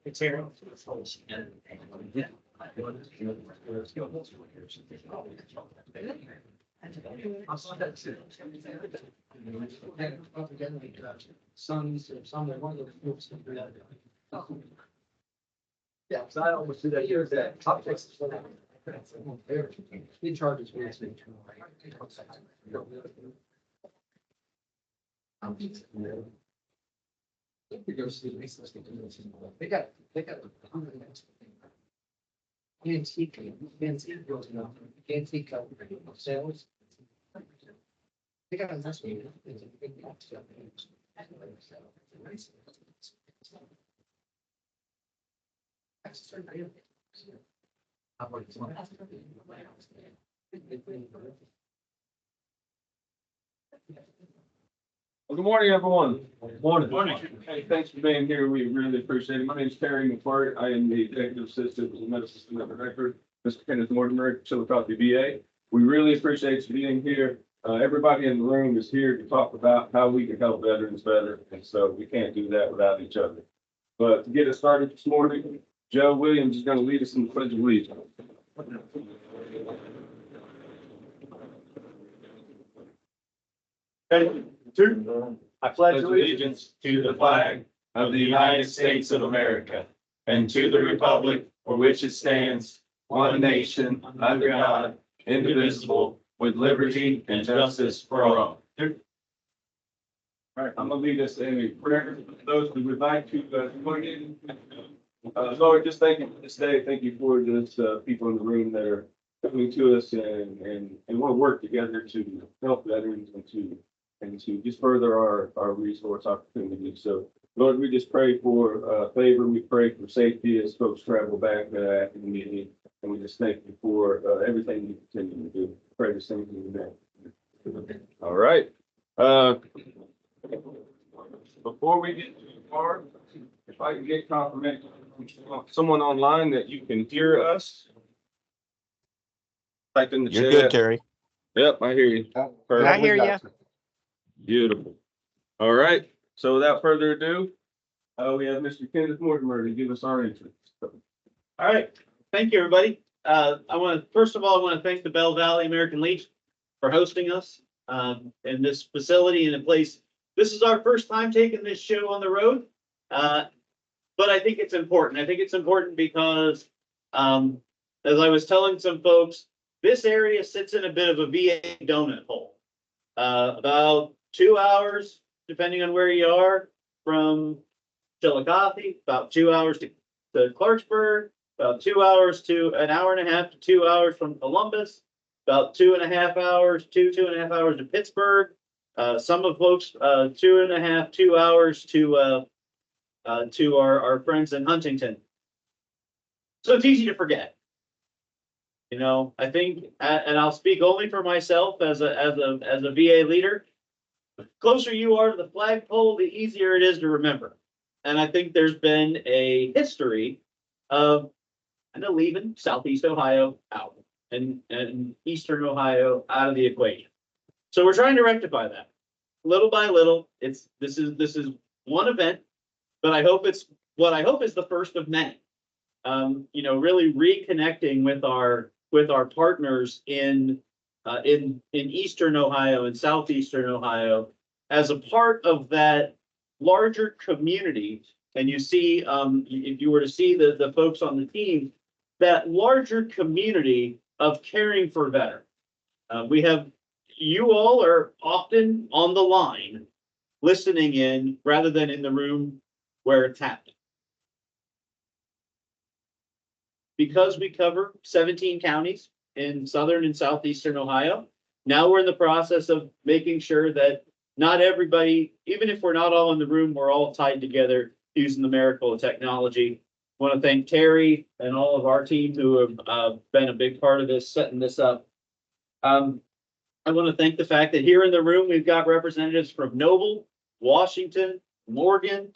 It's here. Yeah, because I almost do that here. That top Texas. He charges me. They got antique sales. They got a nice one. Well, good morning, everyone. Morning. Hey, thanks for being here. We really appreciate it. My name is Terry McCart. I am the executive assistant to the medical system director, Mr. Kenneth Mortimer, Chillicothe VA. We really appreciate you being here. Everybody in the room is here to talk about how we can help veterans better, and so we can't do that without each other. But to get us started this morning, Joe Williams is going to lead us in the Pledge of Allegiance. I pledge allegiance to the flag of the United States of America and to the republic for which it stands, one nation, under God, indivisible, with liberty and justice for all. All right, I'm going to lead us in a prayer. Those who would like to join in. Lord, just thank you for this day. Thank you for this people in the room that are coming to us and want to work together to help veterans and to just further our resource opportunities. So, Lord, we just pray for favor. We pray for safety as folks travel back after the meeting. And we just thank you for everything you continue to do. Pray the same thing today. All right. Before we get too far, if I can get confirmation from someone online that you can hear us. Type in the chat. You're good, Terry. Yep, I hear you. I hear you. Beautiful. All right. So without further ado, we have Mr. Kenneth Mortimer to give us our intro. All right. Thank you, everybody. First of all, I want to thank the Belle Valley American Legion for hosting us in this facility and a place. This is our first time taking this show on the road, but I think it's important. I think it's important because, as I was telling some folks, this area sits in a bit of a VA donut hole. About 2 hours, depending on where you are, from Chillicothe, about 2 hours to Clarksburg, about 2 hours to an hour and a half to 2 hours from Columbus, about 2.5 hours, 2.5 hours to Pittsburgh. Some of folks, 2 hours to our friends in Huntington. So it's easy to forget. You know, I think, and I'll speak only for myself as a VA leader. The closer you are to the flagpole, the easier it is to remember. And I think there's been a history of leaving Southeast Ohio out and Eastern Ohio out of the equation. So we're trying to rectify that little by little. This is one event, but I hope it's the first of many. Really reconnecting with our partners in Eastern Ohio and Southeastern Ohio as a part of that larger community. And you see, if you were to see the folks on the team, that larger community of caring for veterans. You all are often on the line listening in rather than in the room where it's happening. Because we cover 17 counties in southern and southeastern Ohio, now we're in the process of making sure that not everybody, even if we're not all in the room, we're all tied together using the miracle of technology. I want to thank Terry and all of our team who have been a big part of this, setting this up. I want to thank the fact that here in the room, we've got representatives from Noble, Washington, Morgan,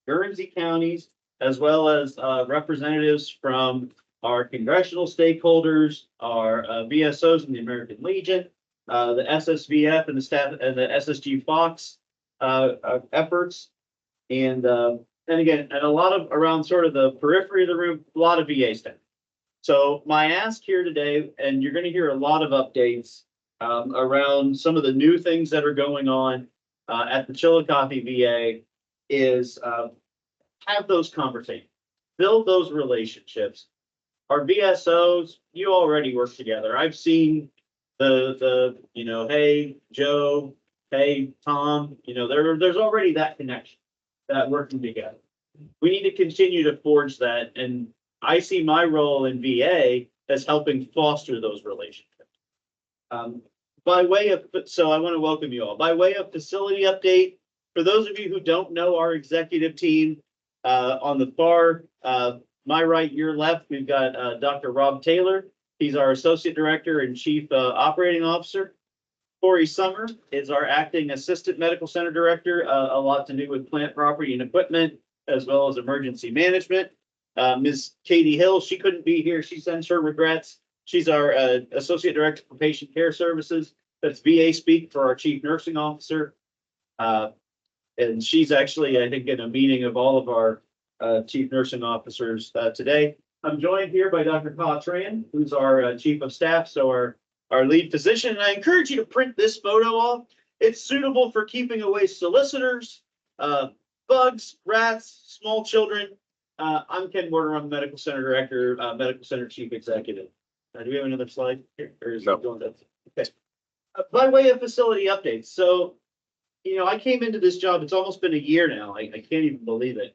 Guernsey counties, as well as representatives from our congressional stakeholders, our VSOs in the American Legion, the SSVF and the staff and the SSG Fox efforts. And again, and a lot of around sort of the periphery of the room, a lot of VA staff. So my ask here today, and you're going to hear a lot of updates around some of the new things that are going on at the Chillicothe VA, is have those conversations, build those relationships. Our VSOs, you already work together. I've seen the hey Joe, hey Tom, there's already that connection, that working together. We need to continue to forge that, and I see my role in VA as helping foster those relationships. By way of, so I want to welcome you all. By way of facility update, for those of you who don't know our executive team, on the far, my right, your left, we've got Dr. Rob Taylor. He's our Associate Director and Chief Operating Officer. Corey Summer is our Acting Assistant Medical Center Director, a lot to do with plant property and equipment, as well as emergency management. Ms. Katie Hill, she couldn't be here. She sends her regrets. She's our Associate Director for Patient Care Services. That's VA speak for our Chief Nursing Officer. And she's actually, I think, in a meeting of all of our Chief Nursing Officers today. I'm joined here by Dr. Ka Tran, who's our Chief of Staff, so our lead physician. And I encourage you to print this photo off. It's suitable for keeping away solicitors, bugs, rats, small children. I'm Ken Warner. I'm Medical Center Director, Medical Center Chief Executive. Do we have another slide here? Or is it going to? Okay. By way of facility updates. So, I came into this job, it's almost been a year now. I can't even believe it.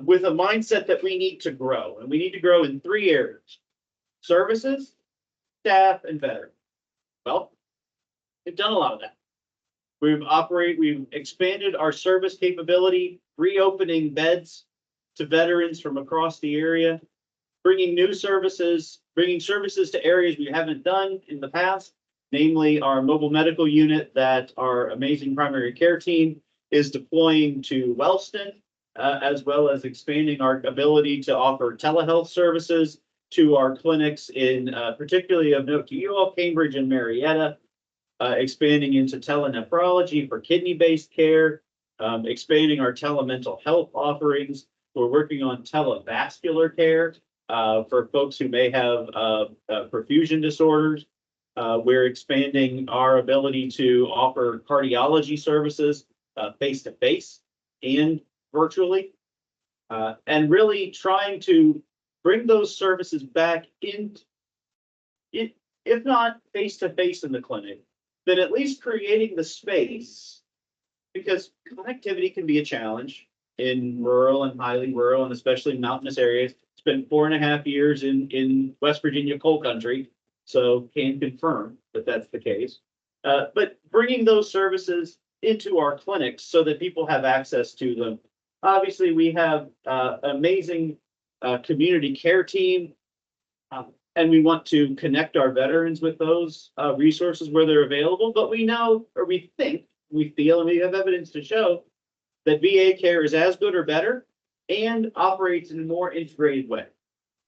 With a mindset that we need to grow, and we need to grow in 3 areas: services, staff, and veterans. Well, we've done a lot of that. We've expanded our service capability, reopening beds to veterans from across the area, bringing services to areas we haven't done in the past, namely our mobile medical unit that our amazing primary care team is deploying to Wellston, as well as expanding our ability to offer telehealth services to our clinics in particularly of note to you all, Cambridge and Marietta, expanding into telenephrology for kidney-based care, expanding our telemental health offerings. We're working on televascular care for folks who may have perfusion disorders. We're expanding our ability to offer cardiology services face-to-face and virtually, and really trying to bring those services back in, if not face-to-face in the clinic, then at least creating the space, because connectivity can be a challenge in rural and highly rural and especially mountainous areas. Spent 4.5 years in West Virginia coal country, so can confirm that that's the case. But bringing those services into our clinics so that people have access to them. Obviously, we have amazing community care team, and we want to connect our veterans with those resources where they're available. But we know, or we think, we feel, and we have evidence to show that VA care is as good or better and operates in a more integrated way.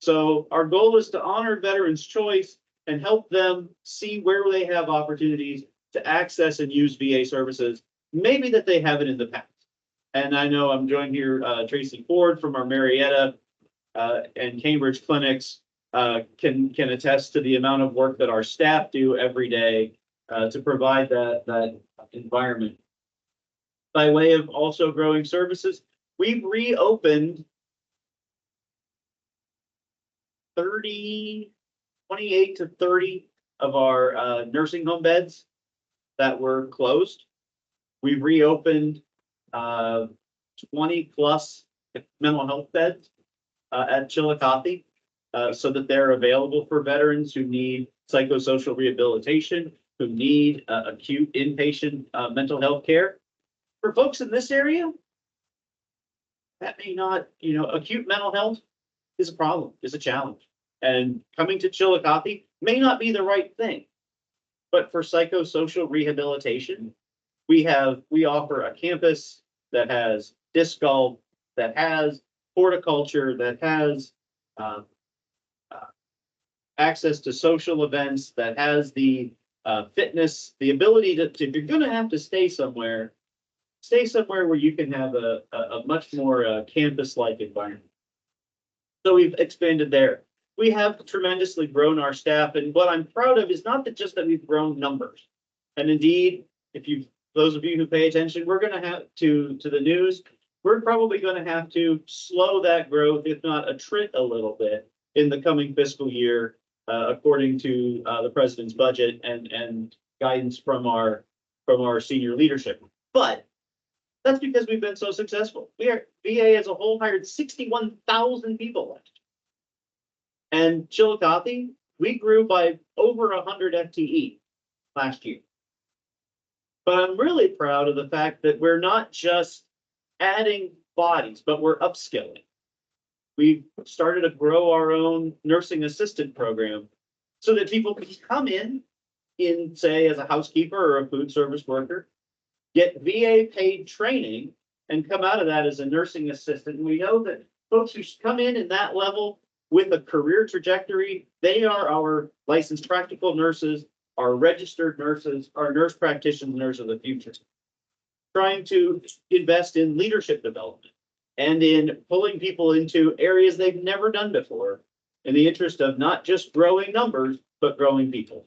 So our goal is to honor veterans' choice and help them see where they have opportunities to access and use VA services, maybe that they haven't in the past. And I know I'm joined here, Tracy Ford from our Marietta and Cambridge clinics can attest to the amount of work that our staff do every day to provide that environment. By way of also growing services, we've reopened 28 to 30 of our nursing home beds that were closed. We've reopened 20 plus mental health beds at Chillicothe so that they're available for veterans who need psychosocial rehabilitation, who need acute inpatient mental health care. For folks in this area, that may not, acute mental health is a problem, is a challenge. And coming to Chillicothe may not be the right thing. but for psychosocial rehabilitation, we offer a campus that has disc golf, that has horticulture, that has um, access to social events, that has the fitness, the ability to, if you're going to have to stay somewhere where you can have a much more campus-like environment. So we've expanded there. We have tremendously grown our staff, and what I'm proud of is not that just that we've grown numbers. And indeed, if you, those of you who pay attention, we're going to have to the news, we're probably going to have to slow that growth, if not attrit a little bit, in the coming fiscal year, according to the president's budget and guidance from our senior leadership. But that's because we've been so successful. VA as a whole hired 61,000 people last year. And Chillicothe, we grew by over 100 FTE last year. But I'm really proud of the fact that we're not just adding bodies, but we're upskilling. We've started to grow our own nursing assistant program so that people can come in, say, as a housekeeper or a food service worker, get VA paid training, and come out of that as a nursing assistant. And we know that folks who come in that level with a career trajectory, they are our licensed practical nurses, our registered nurses, our nurse practitioners of the future. Trying to invest in leadership development and in pulling people into areas they've never done before in the interest of not just growing numbers, but growing people.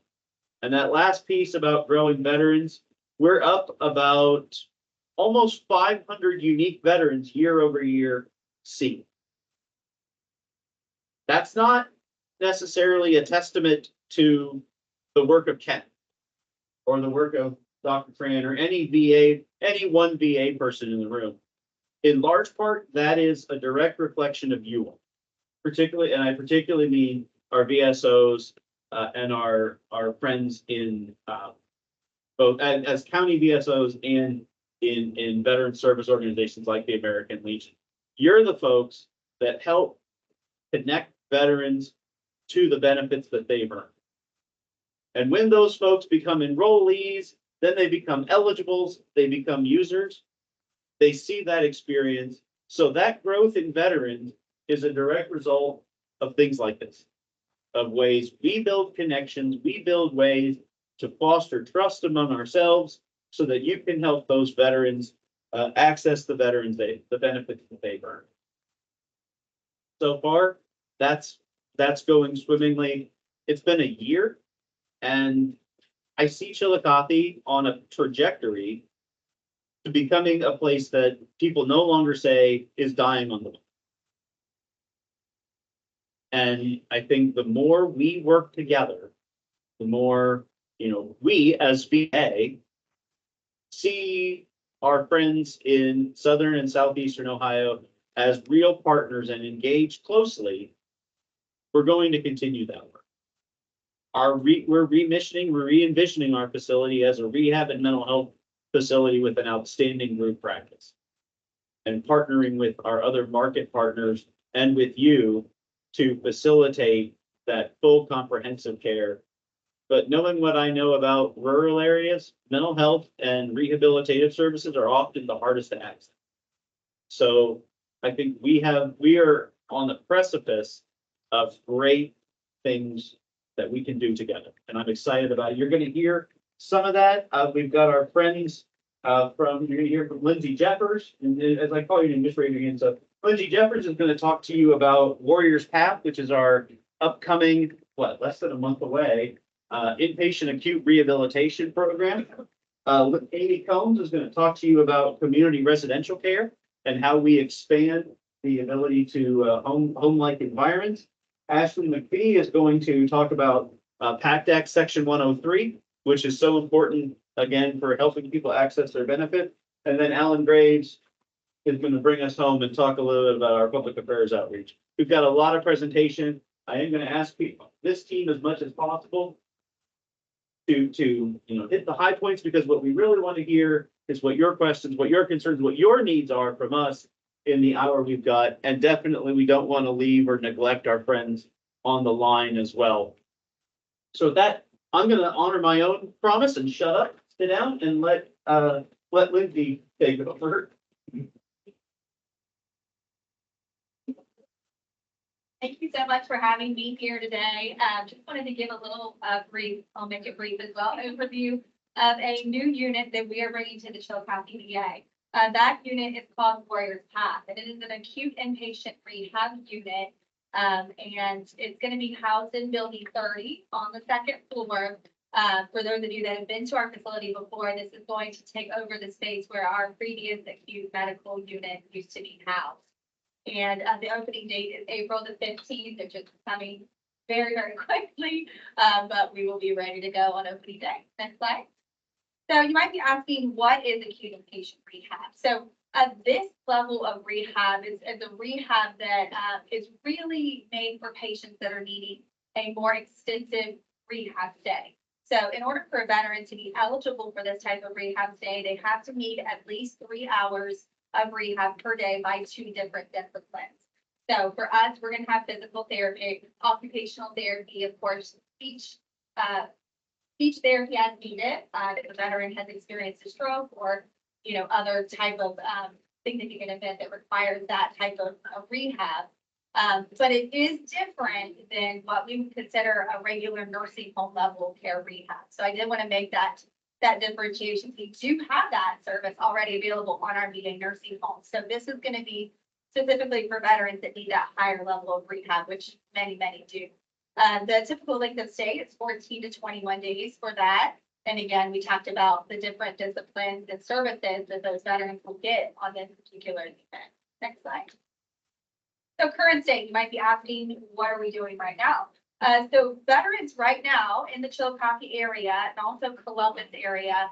And that last piece about growing veterans, we're up about almost 500 unique veterans year over year seen. That's not necessarily a testament to the work of Ken or the work of Dr. Fran or any one VA person in the room. In large part, that is a direct reflection of you all, particularly, and I particularly mean our VSOs and our friends in both as county VSOs and in veteran service organizations like the American Legion. You're the folks that help connect veterans to the benefits that they've earned. And when those folks become enrollees, then they become eligibles, they become users, they see that experience. So that growth in veterans is a direct result of things like this, of ways we build connections, we build ways to foster trust among ourselves so that you can help those veterans access the benefits that they've earned. So far, that's going swimmingly. It's been a year, and I see Chillicothe on a trajectory to becoming a place that people no longer say is dying on the way. And I think the more we work together, the more, we as VA see our friends in Southern and Southeastern Ohio as real partners and engage closely, we're going to continue that work. We're re-envisioning our facility as a rehab and mental health facility with an outstanding group practice, and partnering with our other market partners and with you to facilitate that full comprehensive care. But knowing what I know about rural areas, mental health and rehabilitative services are often the hardest to access. So I think we are on the precipice of great things that we can do together. And I'm excited about it. You're going to hear some of that. We've got our friends you're going to hear from Lindsay Jeffers. And as I call your name, just raise your hand. So Lindsay Jeffers is going to talk to you about Warriors Path, which is our upcoming, less than a month away, inpatient acute rehabilitation program. Amy Combs is going to talk to you about community residential care and how we expand the ability to home-like environments. Ashley McPhee is going to talk about PACT Act Section 103, which is so important, again, for helping people access their benefit. And then Alan Graves is going to bring us home and talk a little bit about our public affairs outreach. We've got a lot of presentation. I am going to ask people, this team as much as possible to hit the high points, because what we really want to hear is what your questions, what your concerns, what your needs are from us in the hour we've got. And definitely we don't want to leave or neglect our friends on the line as well. So that I'm gonna honor my own promise and shut up, sit down, and let Lindsay take it over. Thank you so much for having me here today. Just wanted to give a little brief, I'll make it brief as well, overview of a new unit that we are bringing to the Chillicothe VA. That unit is called Warriors Path, and it is an acute inpatient rehab unit. And it's going to be housed in building 30 on the second floor. For those of you that have been to our facility before, this is going to take over the space where our previous acute medical unit used to be housed. And the opening date is April the 15th, which is coming very, very quickly, but we will be ready to go on opening day. Next slide. So you might be asking, what is acute inpatient rehab? So this level of rehab is a rehab that is really made for patients that are needing a more extensive rehab stay. So in order for a veteran to be eligible for this type of rehab stay, they have to need at least 3 hours of rehab per day by 2 different disciplines. So for us, we're going to have physical therapy, occupational therapy, of course, speech therapy as needed. If a veteran has experienced a stroke or, other type of significant event that requires that type of rehab. But it is different than what we would consider a regular nursing home level care rehab. So I did want to make that differentiation. We do have that service already available on our VA nursing homes. So this is going to be specifically for veterans that need that higher level of rehab, which many, many do. The typical length of stay is 14 to 21 days for that. And again, we talked about the different disciplines and services that those veterans will get on this particular event. Next slide. So current state, you might be asking, what are we doing right now? So veterans right now in the Chillicothe area and also Columbus area,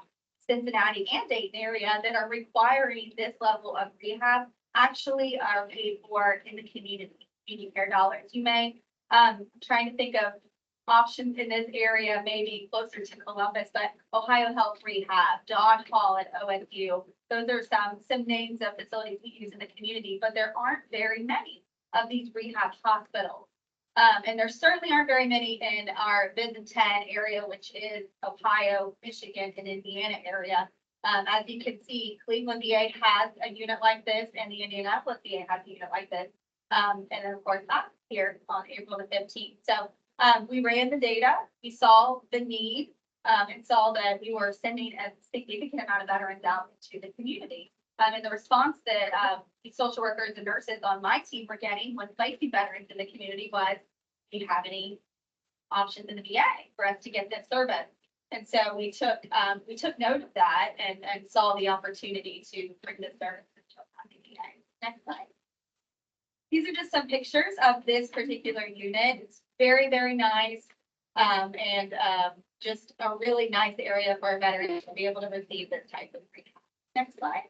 Cincinnati and Dayton area that are requiring this level of rehab actually are paid for in the community care dollars. You may trying to think of options in this area, maybe closer to Columbus, but Ohio Health Rehab, Don Hall at OSU. Those are some names of facilities we use in the community, but there aren't very many of these rehab hospitals. And there certainly aren't very many in our Visit 10 area, which is Ohio, Michigan, and Indiana area. As you can see, Cleveland VA has a unit like this, and the Indianapolis VA has a unit like this. And then, of course, us here on April the 15th. So we ran the data, we saw the need, and saw that we were sending a significant amount of veterans out into the community. And the response that the social workers and nurses on my team were getting when placing veterans in the community was, do you have any options in the VA for us to get this service? And so we took note of that and saw the opportunity to bring this service to the VA. Next slide. These are just some pictures of this particular unit. It's very, very nice and just a really nice area for a veteran to be able to receive this type of rehab. Next slide.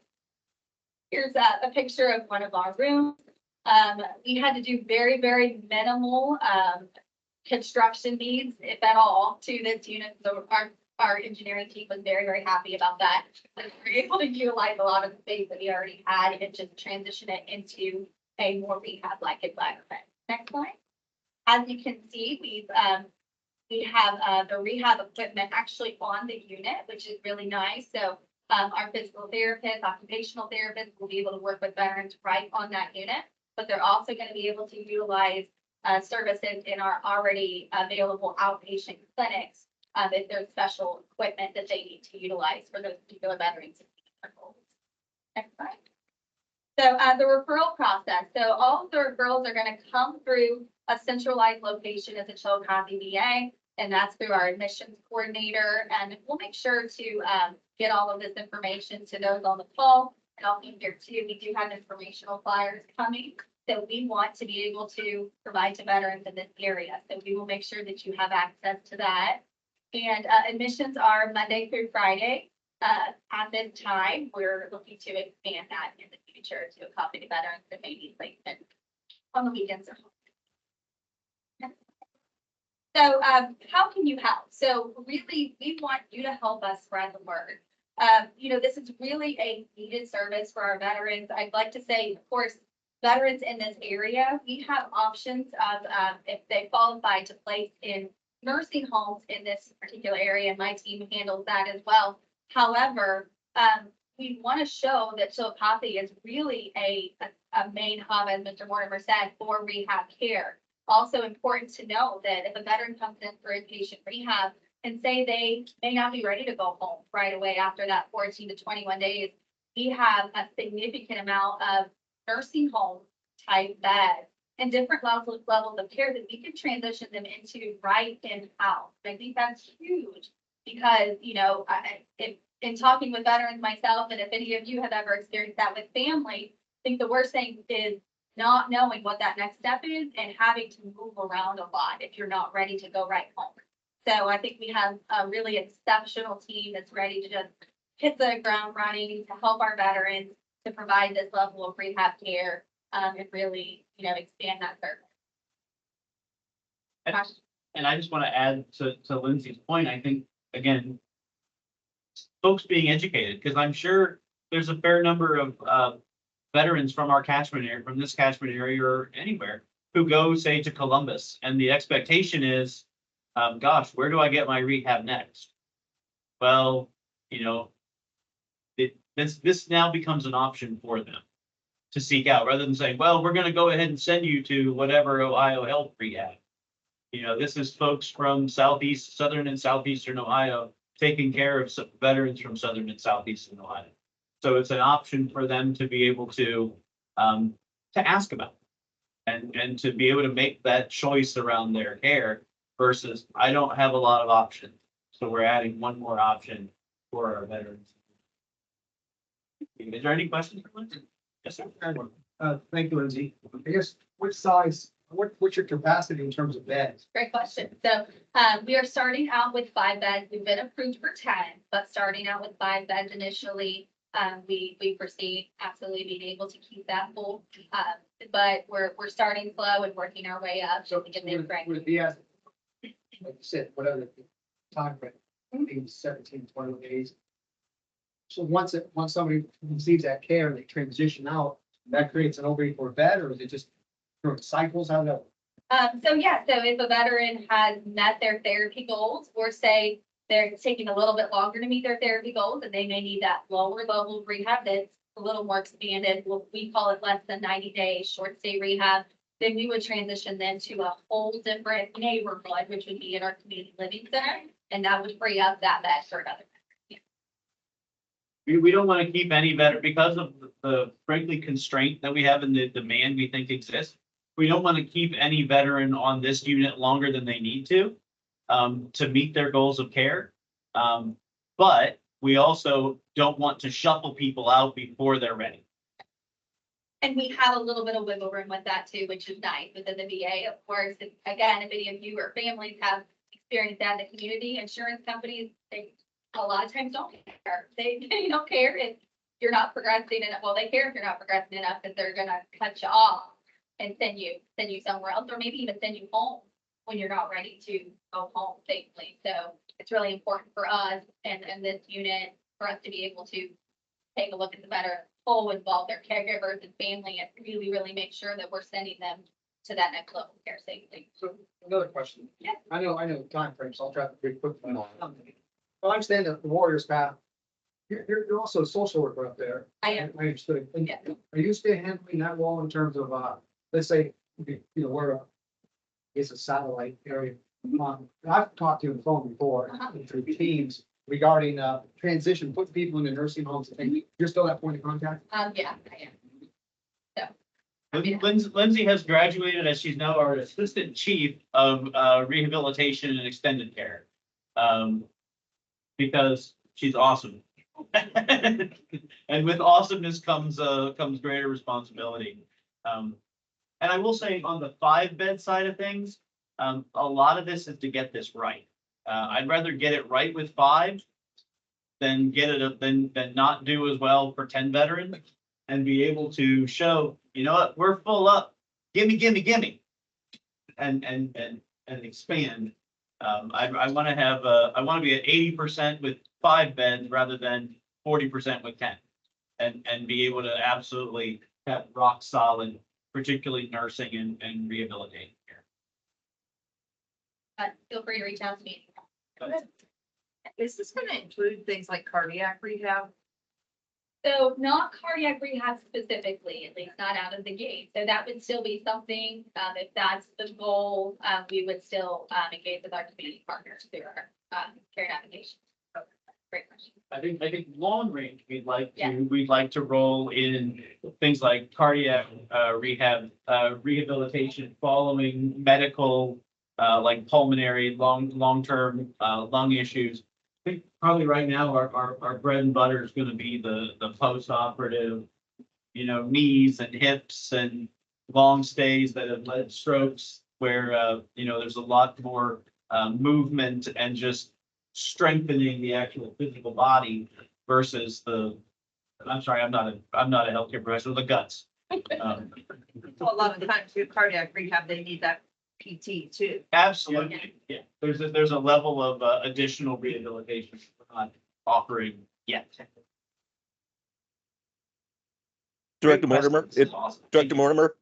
Here's a picture of one of our rooms. We had to do very, very minimal construction needs, if at all, to this unit. So our engineering team was very, very happy about that. We were able to utilize a lot of the space that we already had and just transition it into a more rehab-like environment. Next slide. As you can see, we have the rehab equipment actually on the unit, which is really nice. So our physical therapists, occupational therapists will be able to work with veterans right on that unit, but they're also going to be able to utilize services in our already available outpatient clinics if there's special equipment that they need to utilize for those particular veterans. Next slide. So the referral process. So all of the referrals are going to come through a centralized location at the Chillicothe VA, and that's through our admissions coordinator. And we'll make sure to get all of this information to those on the call. And I'll be here too. We do have informational flyers coming that we want to be able to provide to veterans in this area. So we will make sure that you have access to that. And admissions are Monday through Friday. At this time, we're looking to expand that in the future to accommodate veterans that may need placement on the weekends or home. So how can you help? So really, we want you to help us spread the word. This is really a needed service for our veterans. I'd like to say, of course, veterans in this area, we have options of if they qualify to place in nursing homes in this particular area, and my team handles that as well. However, we want to show that Chillicothe is really a main hub, as Mr. Mortimer said, for rehab care. Also important to know that if a veteran comes in for inpatient rehab and say they may not be ready to go home right away after that 14 to 21 days, we have a significant amount of nursing home type beds and different levels of care that we can transition them into right in-house. I think that's huge because, you know, in talking with veterans myself, and if any of you have ever experienced that with family, I think the worst thing is not knowing what that next step is and having to move around a lot if you're not ready to go right home. So I think we have a really exceptional team that's ready to just hit the ground running to help our veterans to provide this level of rehab care and really, you know, expand that service. And I just want to add to Lindsay's point, I think, again, folks being educated, because I'm sure there's a fair number of veterans from our catchment area, from this catchment area or anywhere, who go, say, to Columbus, and the expectation is, gosh, where do I get my rehab next? Well, you know, this now becomes an option for them to seek out, rather than saying, well, we're going to go ahead and send you to whatever Ohio Health Rehab. You know, this is folks from southern and southeastern Ohio taking care of veterans from southern and southeastern Ohio. So it's an option for them to be able to ask about and to be able to make that choice around their care versus I don't have a lot of options. So we're adding one more option for our veterans. Is there any questions for Lindsay? Yes, sir. Thank you, Lindsay. I guess what's your capacity in terms of beds? Great question. So we are starting out with 5 beds. We've been approved for 10, but starting out with 5 beds initially. We foresee absolutely being able to keep that full. But we're starting slow and working our way up. So to get them right. would it be as, like you said, whatever the time frame, maybe 17, 20 days. So once somebody receives that care and they transition out, that creates an opening for a bed, or is it just through cycles? How that? So if a veteran has met their therapy goals, or say they're taking a little bit longer to meet their therapy goals, and they may need that lower level of rehab that's a little more expanded, we call it less than 90 days, short stay rehab, then we would transition them to a whole different neighborhood, which would be in our community living center, and that would free up that bed for another. We don't want to keep any veteran because of the frankly constraint that we have and the demand we think exists. We don't want to keep any veteran on this unit longer than they need to meet their goals of care. But we also don't want to shuffle people out before they're ready. And we have a little bit of wiggle room with that too, which is nice within the VA. Of course, if any of you or families have experienced that in the community, insurance companies, they a lot of times don't care. They don't care if you're not progressing enough. Well, they care if you're not progressing enough because they're gonna cut you off and send you somewhere else, or maybe even send you home when you're not ready to go home safely. So it's really important for us and this unit for us to be able to take a look at the better whole, involve their caregivers and family, and really make sure that we're sending them to that next level of care safely. So another question. Yeah. I know the time frame, so I'll try to be quick. Well, I understand that the Warriors path. You're also a social worker up there. I am. I understood. And Yeah. are you still handling that role in terms of, let's say, we're it's a satellite area. I've talked to you on the phone before through teams regarding transition, putting people into nursing homes. And you're still that point of contact? Yeah, I am. Lindsay has graduated as she's now our assistant chief of rehabilitation and extended care. Because she's awesome. And with awesomeness comes greater responsibility. And I will say on the 5-bed side of things, a lot of this is to get this right. I'd rather get it right with 5 than than not do as well for 10 veterans and be able to show, you know what, we're full up. Gimme. And expand. I want to be at 80% with 5 beds rather than 40% with 10, and be able to absolutely have rock solid, particularly nursing and rehabilitating care. but feel free to reach out to me. Is this gonna include things like cardiac rehab? So not cardiac rehab specifically, at least not out of the gate. So that would still be something, if that's the goal, we would still, engage with our community partners through our, care application. Great question. I think long range, Yeah. we'd like to roll in things like cardiac, rehab, rehabilitation following medical, like pulmonary, long-term, lung issues. I think probably right now, our bread and butter is gonna be the post-operative, knees and hips and long stays that have led strokes where, there's a lot more, movement and just strengthening the actual physical body versus I'm sorry, I'm not a healthcare professional, the guts. Well, a lot of times with cardiac rehab, they need that PT too. Absolutely, yeah. There's a level of additional rehabilitation we're not offering yet. Director Great question. Mortimer, This is awesome. Director Mortimer,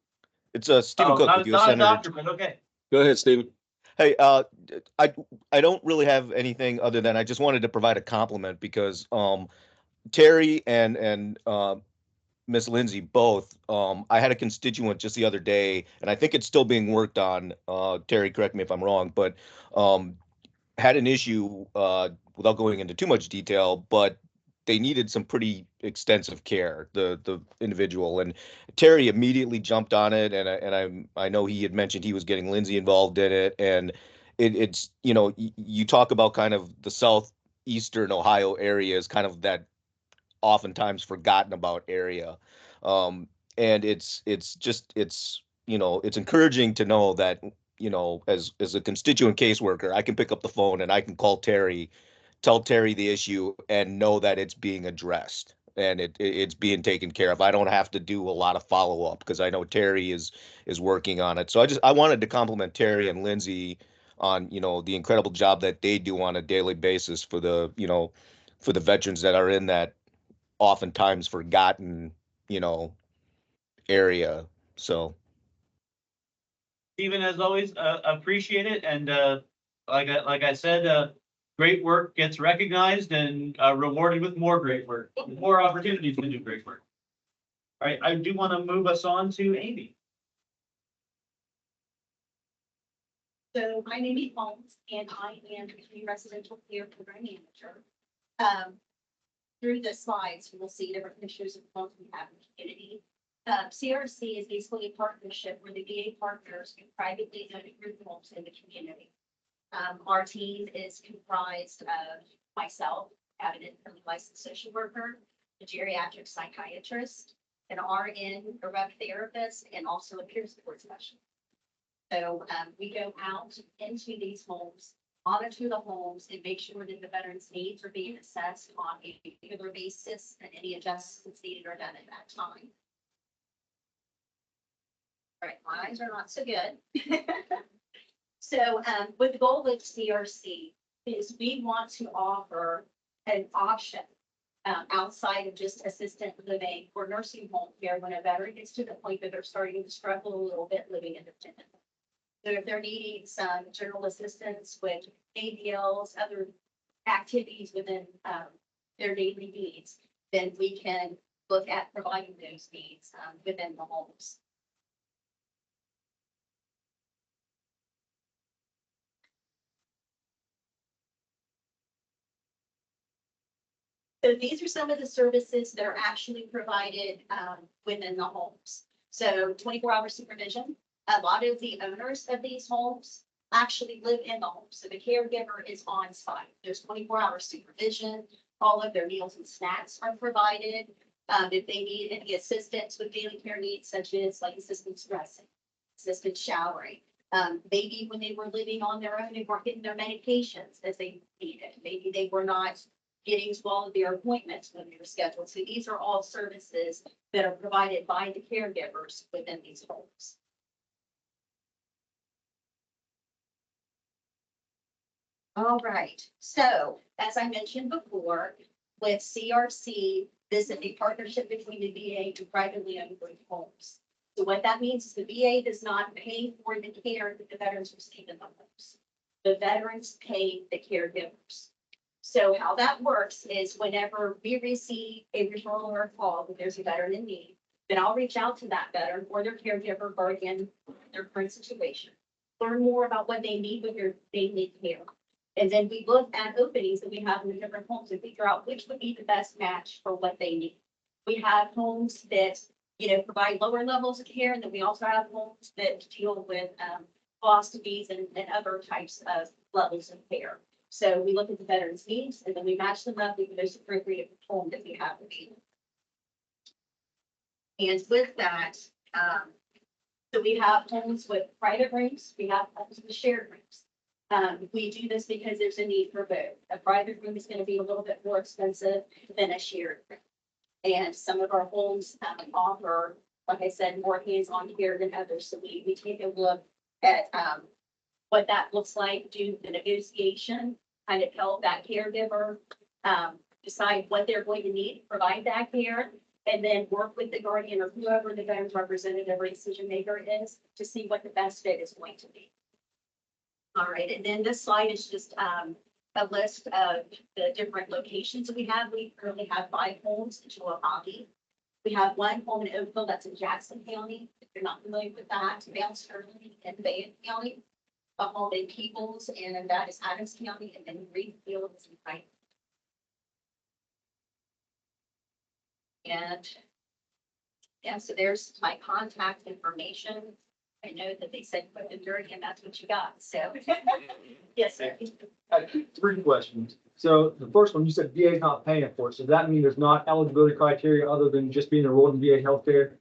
it's Stephen Oh, Cook not with you, not a Senator. doctor, but okay. Go ahead, Stephen. Hey, I don't really have anything other than I just wanted to provide a compliment because Terry and Miss Lindsay both. I had a constituent just the other day, and I think it's still being worked on. Terry, correct me if I'm wrong, but had an issue without going into too much detail, but they needed some pretty extensive care, the individual, and Terry immediately jumped on it, and I know he had mentioned he was getting Lindsay involved in it, and it's you talk about kind of the southeastern Ohio area is kind of that oftentimes forgotten about area, and it's encouraging to know that as a constituent caseworker, I can pick up the phone and I can call Terry, tell Terry the issue, and know that it's being addressed and it's being taken care of. I don't have to do a lot of follow up because I know Terry is working on it. So I wanted to compliment Terry and Lindsay on the incredible job that they do on a daily basis for the veterans that are in that oftentimes forgotten area. So Stephen, as always, appreciate it. And like I said, great work gets recognized and rewarded with more great work, more opportunities to do great work. All right, I do want to move us on to Amy. So my name is Holmes and I am the community residential care program manager. Through the slides, you will see different pictures of homes we have in the community. CRC is basically a partnership where the VA partners can privately own group homes in the community. Our team is comprised of myself, an independently licensed social worker, a geriatric psychiatrist, an RN, a rep therapist, and also a peer support specialist. So we go out into these homes, monitor the homes, and make sure that the veterans' needs are being assessed on a regular basis and any adjustments needed are done at that time. All right, my eyes are not so good. So with the goal of CRC is we want to offer an option outside of just assisted living or nursing home care when a veteran gets to the point that they're starting to struggle a little bit living independently. So if they're needing some general assistance with ADLs, other activities within their daily needs, then we can look at providing those needs within the homes. So these are some of the services that are actually provided within the homes. So 24-hour supervision. A lot of the owners of these homes actually live in the home. So the caregiver is on site. There's 24-hour supervision. All of their meals and snacks are provided. If they need any assistance with daily care needs, such as like assistance dressing, assistance showering, maybe when they were living on their own and weren't getting their medications as they needed, maybe they were not getting to all of their appointments when they were scheduled. So these are all services that are provided by the caregivers within these homes. All right, so as I mentioned before, with CRC, this is a partnership between the VA and privately owned group homes. So what that means is the VA does not pay for the care that the veterans receive in the homes. the veterans pay the caregivers. So how that works is whenever we receive a referral or a call that there's a veteran in need, then I'll reach out to that veteran or their caregiver regarding their current situation. Learn more about what they need, they need care. And then we look at openings that we have in the different homes and figure out which would be the best match for what they need. We have homes that, provide lower levels of care, and then we also have homes that deal with philosophies and other types of levels of care. So we look at the veterans' needs and then we match them up with the most appropriate home that we have available. And with that, so we have homes with private rooms, we have homes with shared rooms. We do this because there's a need for both. A private room is going to be a little bit more expensive than a shared room. And some of our homes offer, like I said, more hands-on care than others. So we take a look at what that looks like, do the negotiation, kind of help that caregiver decide what they're going to need, provide that care, and then work with the guardian or whoever the veterans representative or decision maker is to see what the best fit is going to be. All right, and then this slide is just a list of the different locations we have. We currently have 5 homes in Chillicothe. We have 1 home in Oakville that's in Jackson County. If you're not familiar with that, Belle in Fayette County. A home in Peoples, and that is Adams County, and then Greenfield is in Pike. And yeah, so there's my contact information. I know that they said put it dirty, and that's what you got. So yes, sir. I have 3 questions. So the first one, you said VA is not paying for it. So that means there's not eligibility criteria other than just being enrolled in VA healthcare?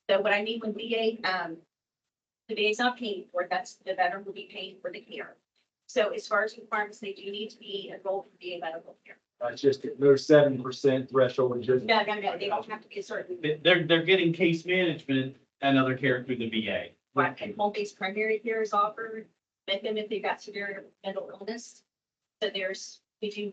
So what I mean with VA, the VA is not paying for it. That's the veteran will be paying for the care. So as far as requirements, they do need to be enrolled in VA medical care. It's just there's 70% threshold. Which is, No, they don't have to be a certain. They're getting case management and other care through the VA. Right, and home-based primary care is offered, with them if they've got severe mental illness. So they do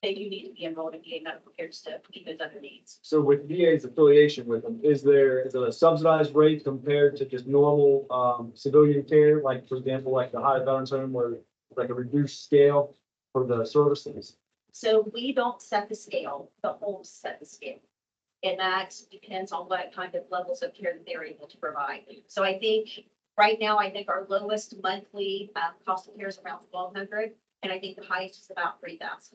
need to be enrolled in VA medical care to meet those other needs. so with VA's affiliation with them, is it a subsidized rate compared to just normal civilian care? Like, for example, like the High Veterans Home where like a reduced scale for the services? So we don't set the scale, the homes set the scale. And that depends on what kind of levels of care that they're able to provide. So I think right now, our lowest monthly cost of care is around $1,200, and I think the highest is about $3,000.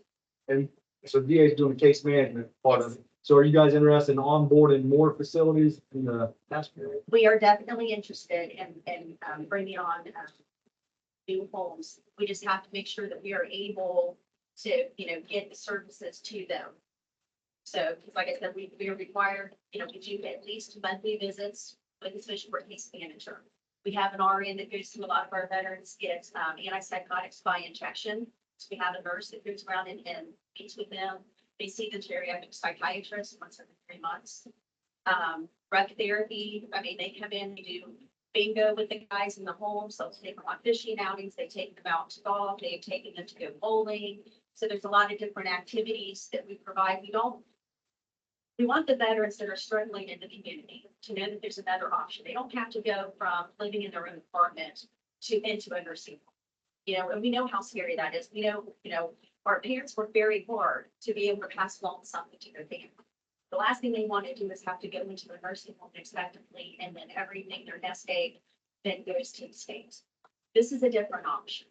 And so VA is doing the case management part of it. So are you guys interested in onboarding more facilities in the past period? We are definitely interested in bringing on new homes. We just have to make sure that we are able to, get the services to them. So, because like I said, we are required, we do at least monthly visits with the social work case manager. We have an RN that goes to a lot of our veterans, gets antipsychotics by injection. So we have a nurse that goes around and meets with them. They see the geriatric psychiatrist once every 3 months. Rec therapy, they come in, they do bingo with the guys in the home. So they take them on fishing outings, they take them out to golf, they've taken them to go bowling. So there's a lot of different activities that we provide. We want the veterans that are struggling in the community to know that there's another option. They don't have to go from living in their own apartment into a nursing home. And we know how scary that is. We know, our parents work very hard to be able to pass along something to their family. The last thing they want to do is have to go into a nursing home expectantly, and then everything, their nest egg, then goes to the state. This is a different option.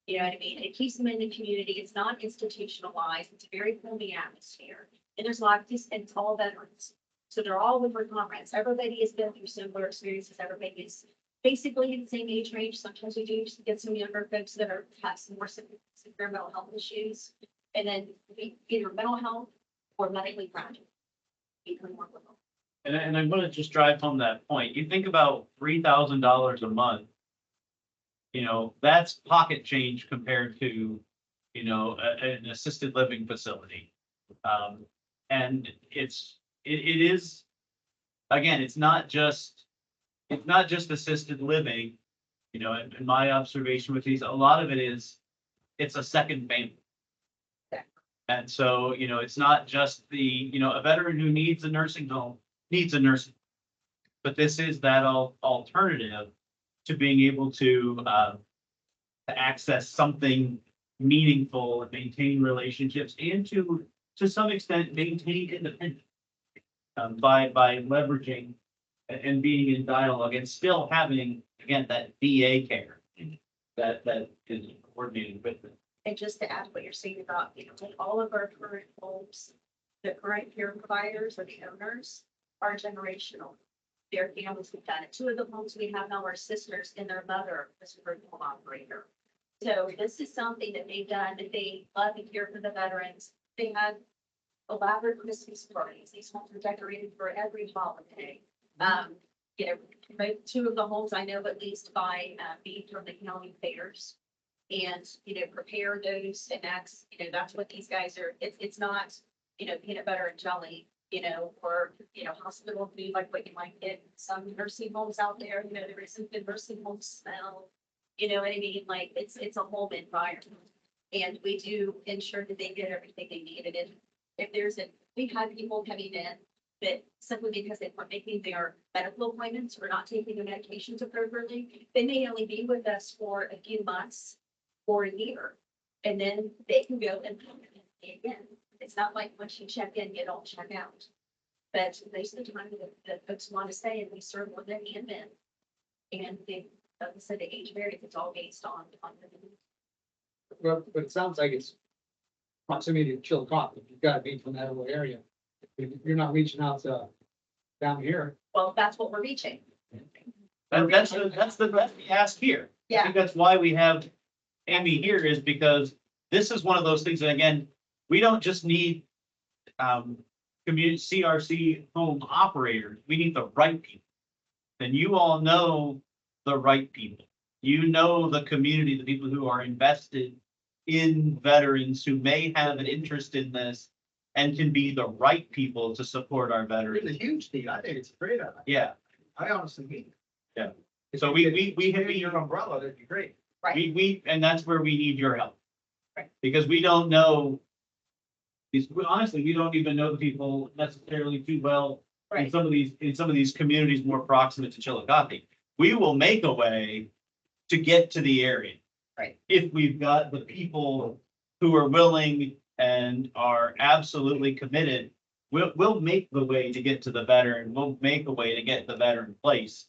You know what I mean? It keeps them in the community. It's not institutionalized. It's a very homey atmosphere. And there's a lot of these, and it's all veterans. So they're all with comrades. Everybody has been through similar experiences. Everybody is basically in the same age range. Sometimes we do get some younger folks that have some more severe mental health issues. And then either mental health or medically fragile. And I'm gonna just drive home that point. You think about $3,000 a month. That's pocket change compared to, an assisted living facility. And it is, again, it's not just assisted living. In my observation with these, a lot of it's a second family. And so, it's not just a veteran who needs a nursing home needs a nursing home. But this is that alternative to being able to to access something meaningful and maintain relationships and to some extent, maintain independence. By leveraging and being in dialogue and still having, again, that VA care that is coordinated with it. And just to add what you're saying about, all of our current homes, the current care providers or the owners are generational. Their families have done it. Two of the homes we have now are sisters and their mother is a group home operator. So this is something that they've done, that they love and care for the veterans. They have elaborate Christmas parties. These homes are decorated for every holiday. Two of the homes I know at least buy beef from the county fairs. And, prepare those snacks, that's what these guys are, it's not, peanut butter and jelly, or, hospital food, like what you might get in some nursing homes out there, there isn't the nursing home smell. You know what I mean? Like, it's a home environment. And we do ensure that they get everything they need. And we've had people coming in that simply because they weren't making their medical appointments or not taking their medications appropriately, they may only be with us for a few months or a year. And then they can go and come in again. It's not like once you check in, you don't check out. But most of the time that folks want to stay and we serve women and men. And they, like I said, the age varies, it's all based on the need. Well, but it sounds like it's proximity to Chillicothe. If you've got to be from that little area. If you're not reaching out to down here. Well, that's what we're reaching. And that's the ask here. I Yeah, think that's why we have Amy here, is because this is one of those things that, again, we don't just need community CRC home operators, we need the right people. And you all know the right people. You know the community, the people who are invested in veterans, who may have an interest in this and can be the right people to support our It's a veterans. huge need. I think it's a great idea. Yeah, I honestly mean. it. Yeah. If So you we could have expand your umbrella, that'd be great. right. and that's where we need your help. Right. Because we don't know. Honestly, we don't even know the people necessarily too well in Right. some of these communities more proximate to Chillicothe. We will make a way to get to the area. Right. If we've got the people who are willing and are absolutely committed, we'll make the way to get to the veteran. We'll make a way to get the veteran place.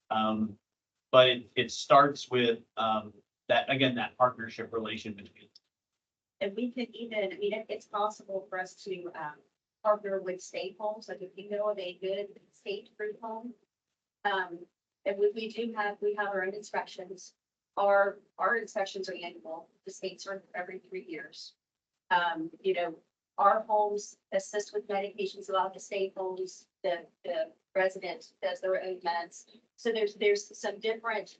But it starts with that partnership relation between. And we could even, it's possible for us to partner with state homes, like if you know of a good state group home. And we have our own inspections. Our inspections are annual. The states are every 3 years. Our homes assist with medications. A lot of the state homes, the resident does their own meds. So there's some different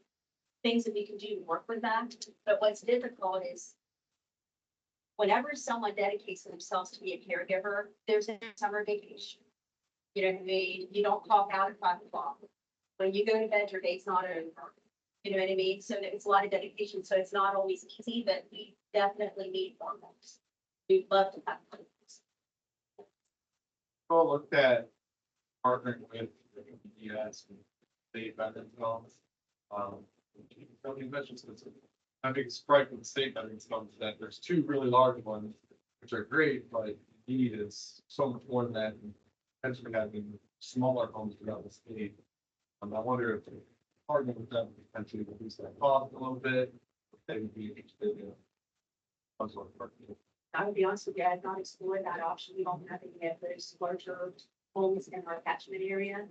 things that we can do to work with that. But what's difficult is whenever someone dedicates themselves to be a caregiver, there's a summer vacation. You know what I mean? You don't clock out at 5 o'clock. When you go to bed, your day's not over. You know what I mean? So it's a lot of dedication. So it's not always easy, but we definitely need more homes. We'd love to have homes. Well, looked at partnering with the US and state veterans homes. You mentioned this. I think it's right with the state veterans homes that there's two really large ones, which are great, but the need is so much more than that. And potentially having smaller homes throughout the state. I wonder if partnering with them potentially reduce that cost a little bit. If they would be interested in some sort of partnership. I would be honest with you, I've not explored that option. We don't have any of those larger homes in our catchment area.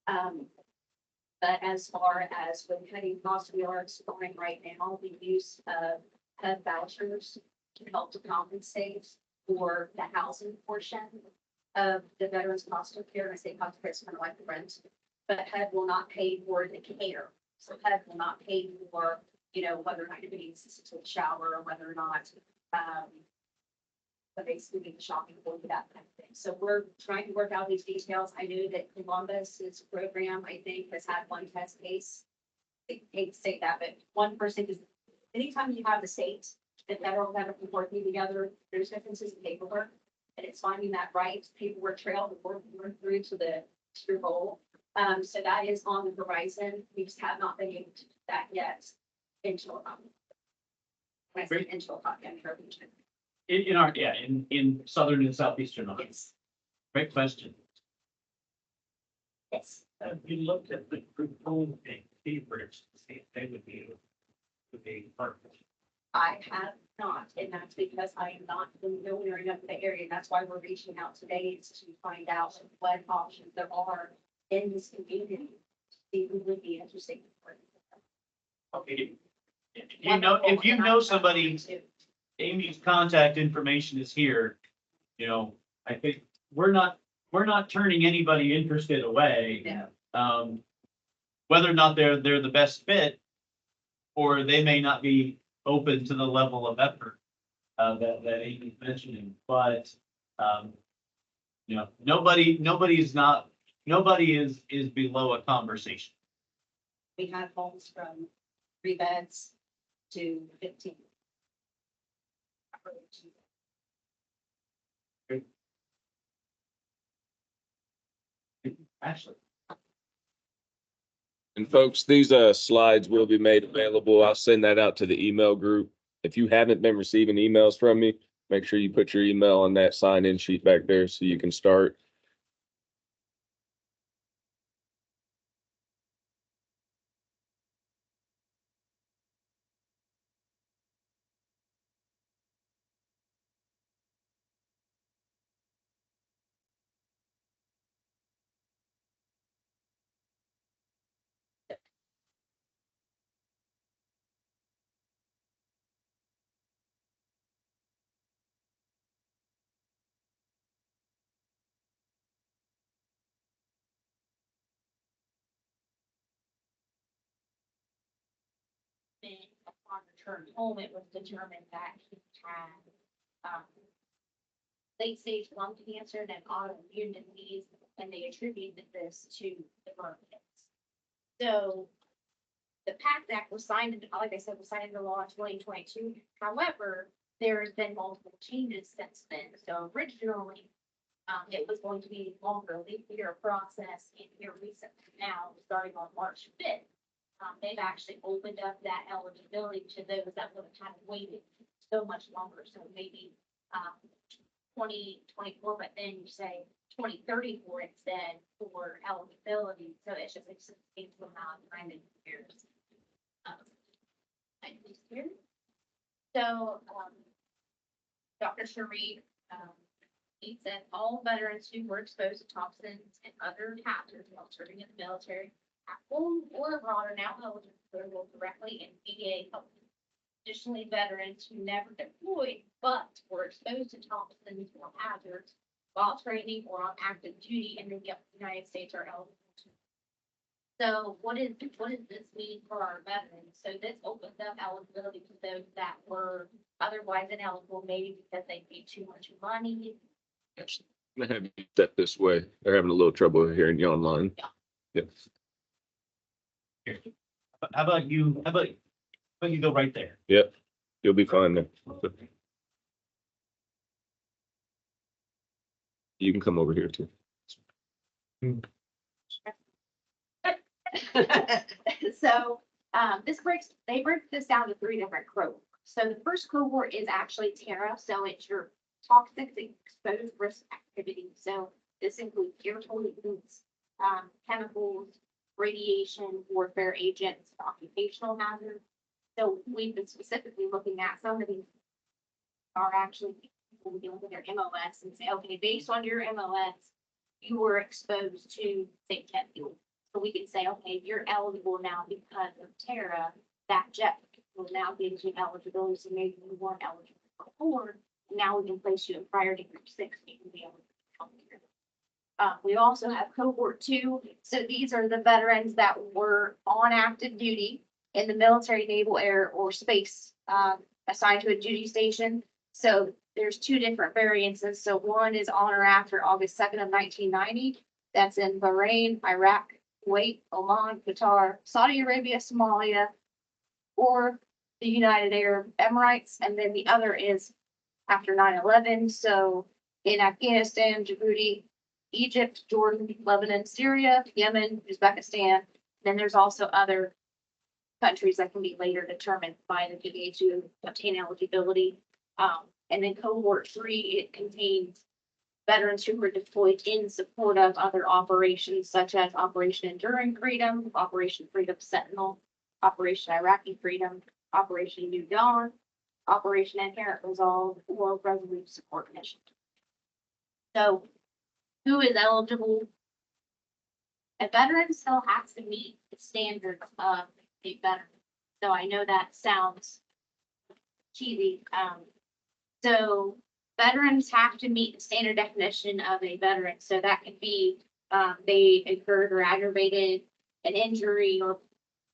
But as far as with cutting costs, we are exploring right now, we use HUD vouchers to help to compensate for the housing portion of the veterans cost of care. And I say cost of care is kind of like the rent, but HUD will not pay for the care. So HUD will not pay for, whether or not you're getting assistance with the shower or whether or not, but basically the shopping for that kind of thing. So we're trying to work out these details. I know that Columbus's program, I think, has had one test case. I hate to say that, but one person, because anytime you have the state and federal government working together, there's differences in paperwork. And it's finding that right paperwork trail to work through to your goal. So that is on the horizon. We just have not been able to do that yet until residential hotbed region. In our, yeah, in southern and southeastern Ohio. Yes, Great question. yes. Have you looked at the group home and favorites to see if they would be partners? I have not, and that's because I am not familiar enough with the area. That's why we're reaching out today, is to find out what options there are in this community. See who would be interested. Okay. If you know somebody, Amy's contact information is here. You know, I think we're not turning anybody interested away. No, Whether or not they're the best fit, or they may not be open to the level of effort that Amy's mentioning, but you know, nobody is below a conversation. we have homes from 3 beds to 15. Actually, And folks, these slides will be made available. I'll send that out to the email group. If you haven't been receiving emails from me, make sure you put your email on that sign-in sheet back there so you can start. Then upon return home, it was determined that he had, late stage lung cancer and an autoimmune disease, and they attributed this to the burn pits. So the PACT Act was signed, like I said, was signed into law in 2022. However, there's been multiple changes since then. So originally, it was going to be longer, lengthier process, and here recently now, starting on March 5th, they've actually opened up that eligibility to those that would have kind of waited so much longer. So maybe 2024, but then you say 2034 instead for eligibility. So it's just a substantial amount of time in years. So, Dr. Sharif, he said all veterans who were exposed to toxins and other hazards while serving in the military at home or abroad are now eligible for enroll directly in VA health. Additionally, veterans who never deployed but were exposed to toxins or hazards while training or on active duty in the United States are eligible. So what does this mean for our veterans? So this opens up eligibility to those that were otherwise ineligible, maybe because they paid too much money. I'm gonna have you step this way. They're having a little trouble hearing you online. Yeah. Yes. how about you go right there? Yep. You'll be fine there. You can come over here too. So, they break this down to 3 different cohorts. So the first cohort is actually Terra, so it's your toxic exposed risk activity. So this includes air pollutants, chemicals, radiation, warfare agents, occupational hazards. So we've been specifically looking at some of these are actually people dealing with their MOS and say, okay, based on your MOS, you were exposed to, say, jet fuel. So we can say, okay, you're eligible now because of Terra, that jet will now gives you eligibility, so maybe you weren't eligible before, and now we can place you in priority group 6, you can be able to help you. We also have cohort 2, so these are the veterans that were on active duty in the military, naval, air, or space, assigned to a duty station. So there's 2 different variances. So one is on or after August 2nd of 1990. That's in Bahrain, Iraq, Kuwait, Oman, Qatar, Saudi Arabia, Somalia, or the United Arab Emirates. And then the other is after 9/11. So in Afghanistan, Djibouti, Egypt, Jordan, Lebanon, Syria, Yemen, Uzbekistan. Then there's also other countries that can be later determined by the VA to obtain eligibility. And then cohort 3, it contains veterans who were deployed in support of other operations such as Operation Enduring Freedom, Operation Freedom Sentinel, Operation Iraqi Freedom, Operation New Dawn, Operation Inherent Resolve, or Resolute Support Mission. So who is eligible? A veteran still has to meet the standards of a veteran. So I know that sounds cheesy. So veterans have to meet the standard definition of a veteran. So that could be they incurred or aggravated an injury or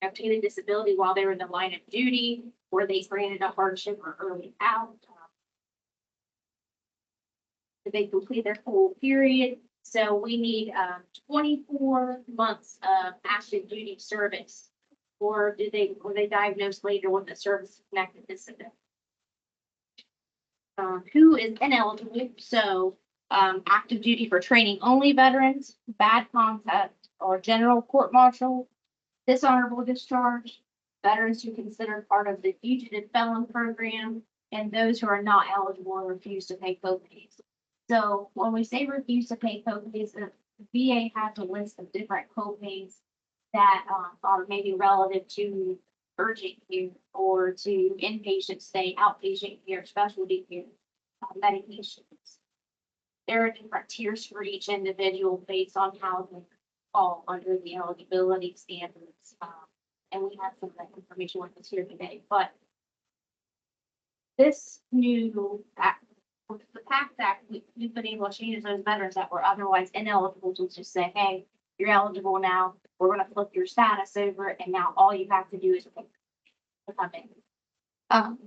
obtained a disability while they were in the line of duty, or they granted a hardship or early out. Did they complete their full period? So we need 24 months of active duty service, or were they diagnosed later with a service-connected disability? Who is ineligible? So active duty for training only veterans, bad conduct or general court martial, dishonorable discharge, veterans who consider part of the fugitive felon program, and those who are not eligible or refuse to pay co-pays. So when we say refuse to pay co-pays, the VA has a list of different co-pays that are maybe relative to urgent care or to inpatient stay, outpatient care, specialty care, medications. There are different tiers for each individual based on how they fall under the eligibility standards. And we have some of that information with us here today, but this new act, with the PACT Act, we've been able to change those veterans that were otherwise ineligible to just say, hey, you're eligible now. We're going to flip your status over, and now all you have to do is pay to come in.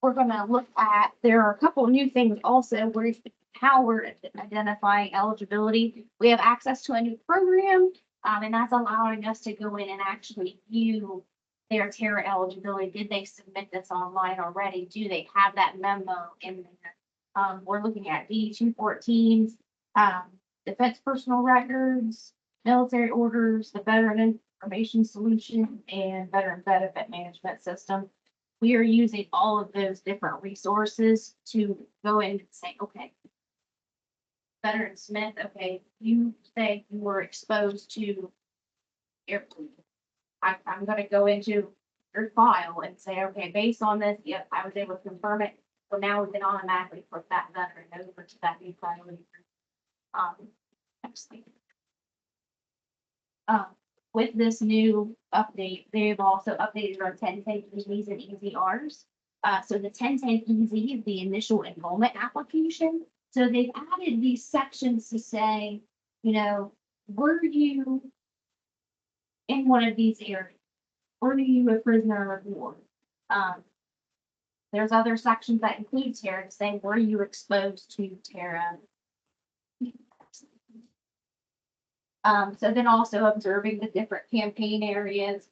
We're going to look at, there are a couple of new things also where how we're identifying eligibility. We have access to a new program, and that's allowing us to go in and actually view their TARA eligibility. Did they submit this online already? Do they have that memo in there? We're looking at D214s, defense personal records, military orders, the veteran information solution, and veteran benefit management system. We are using all of those different resources to go in and say, okay, Veteran Smith, okay, you say you were exposed to airplane. I'm going to go into your file and say, okay, based on this, yep, I was able to confirm it. So now we can automatically put that veteran over to that new priority. Next thing. With this new update, they've also updated our 1010 EZs and EZRs. So the 1010 EZ is the initial enrollment application. So they've added these sections to say, you know, were you in one of these areas? Were you a prisoner of war? There's other sections that include TARA to say, were you exposed to TARA? So then also observing the different campaign areas,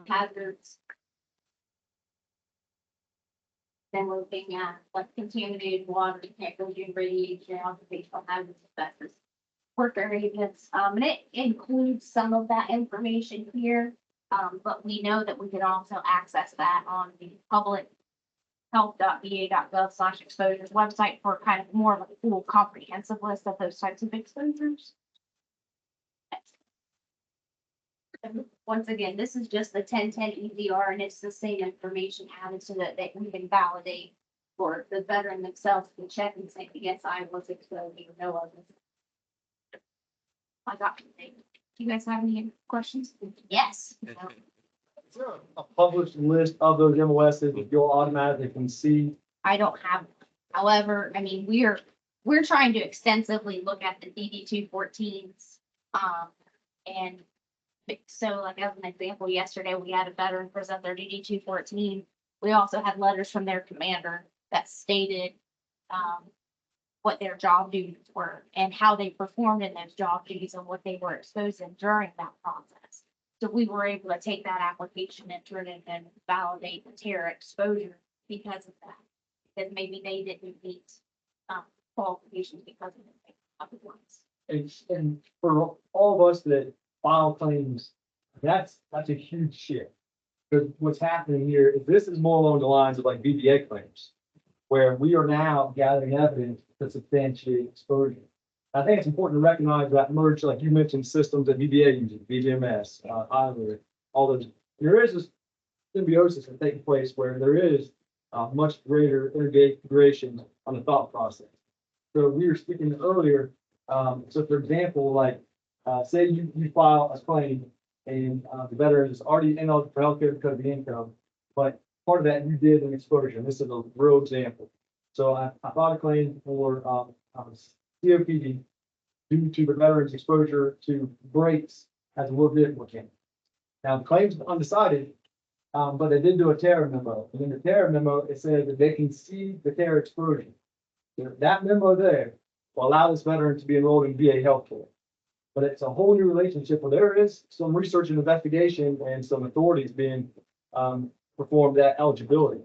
hazards. Then we're looking at like contaminated water, technology, radiation, occupational hazards, asbestos, work areas. And it includes some of that information here, but we know that we can also access that on the public health.va.gov/exposures website for kind of more of a full comprehensive list of those types of exposures. And once again, this is just the 1010 EZR, and it's the same information added so that we can validate for the veteran themselves to check and say, yes, I was exposed or no, I wasn't. I got it. Do you guys have any questions? Yes. Is there a published list of those MOSs that you'll automatically can see? I don't have, however, I mean, we're trying to extensively look at the DD214s. And so like as an example, yesterday we had a veteran present their DD214. We also had letters from their commander that stated what their job duties were and how they performed in those job duties and what they were exposed in during that process. So we were able to take that application and turn it and validate the TARA exposure because of that. Because maybe they didn't meet qualifications because of the other ones. And for all of us that file claims, that's a huge shift. Because what's happening here is this is more along the lines of like VBA claims, where we are now gathering evidence to substantiate exposure. I think it's important to recognize that merge, like you mentioned, systems that VBA uses, VBMS, Ivory, all those. There is this symbiosis that's taking place where there is much greater integration on the thought process. So we were speaking earlier, so for example, like, say you file a claim and the veteran is already ineligible for healthcare because of the income, but part of that you did an exposure, and this is a real example. So I filed a claim for COPD due to the veteran's exposure to brakes as a work vehicle mechanic. Now, the claim's undecided, but they did do a terror memo, and in the terror memo, it says that they can see the terror exposure. That memo there will allow this veteran to be enrolled in VA healthcare. But it's a whole new relationship where there is some research and investigation and some authorities being performed at eligibility.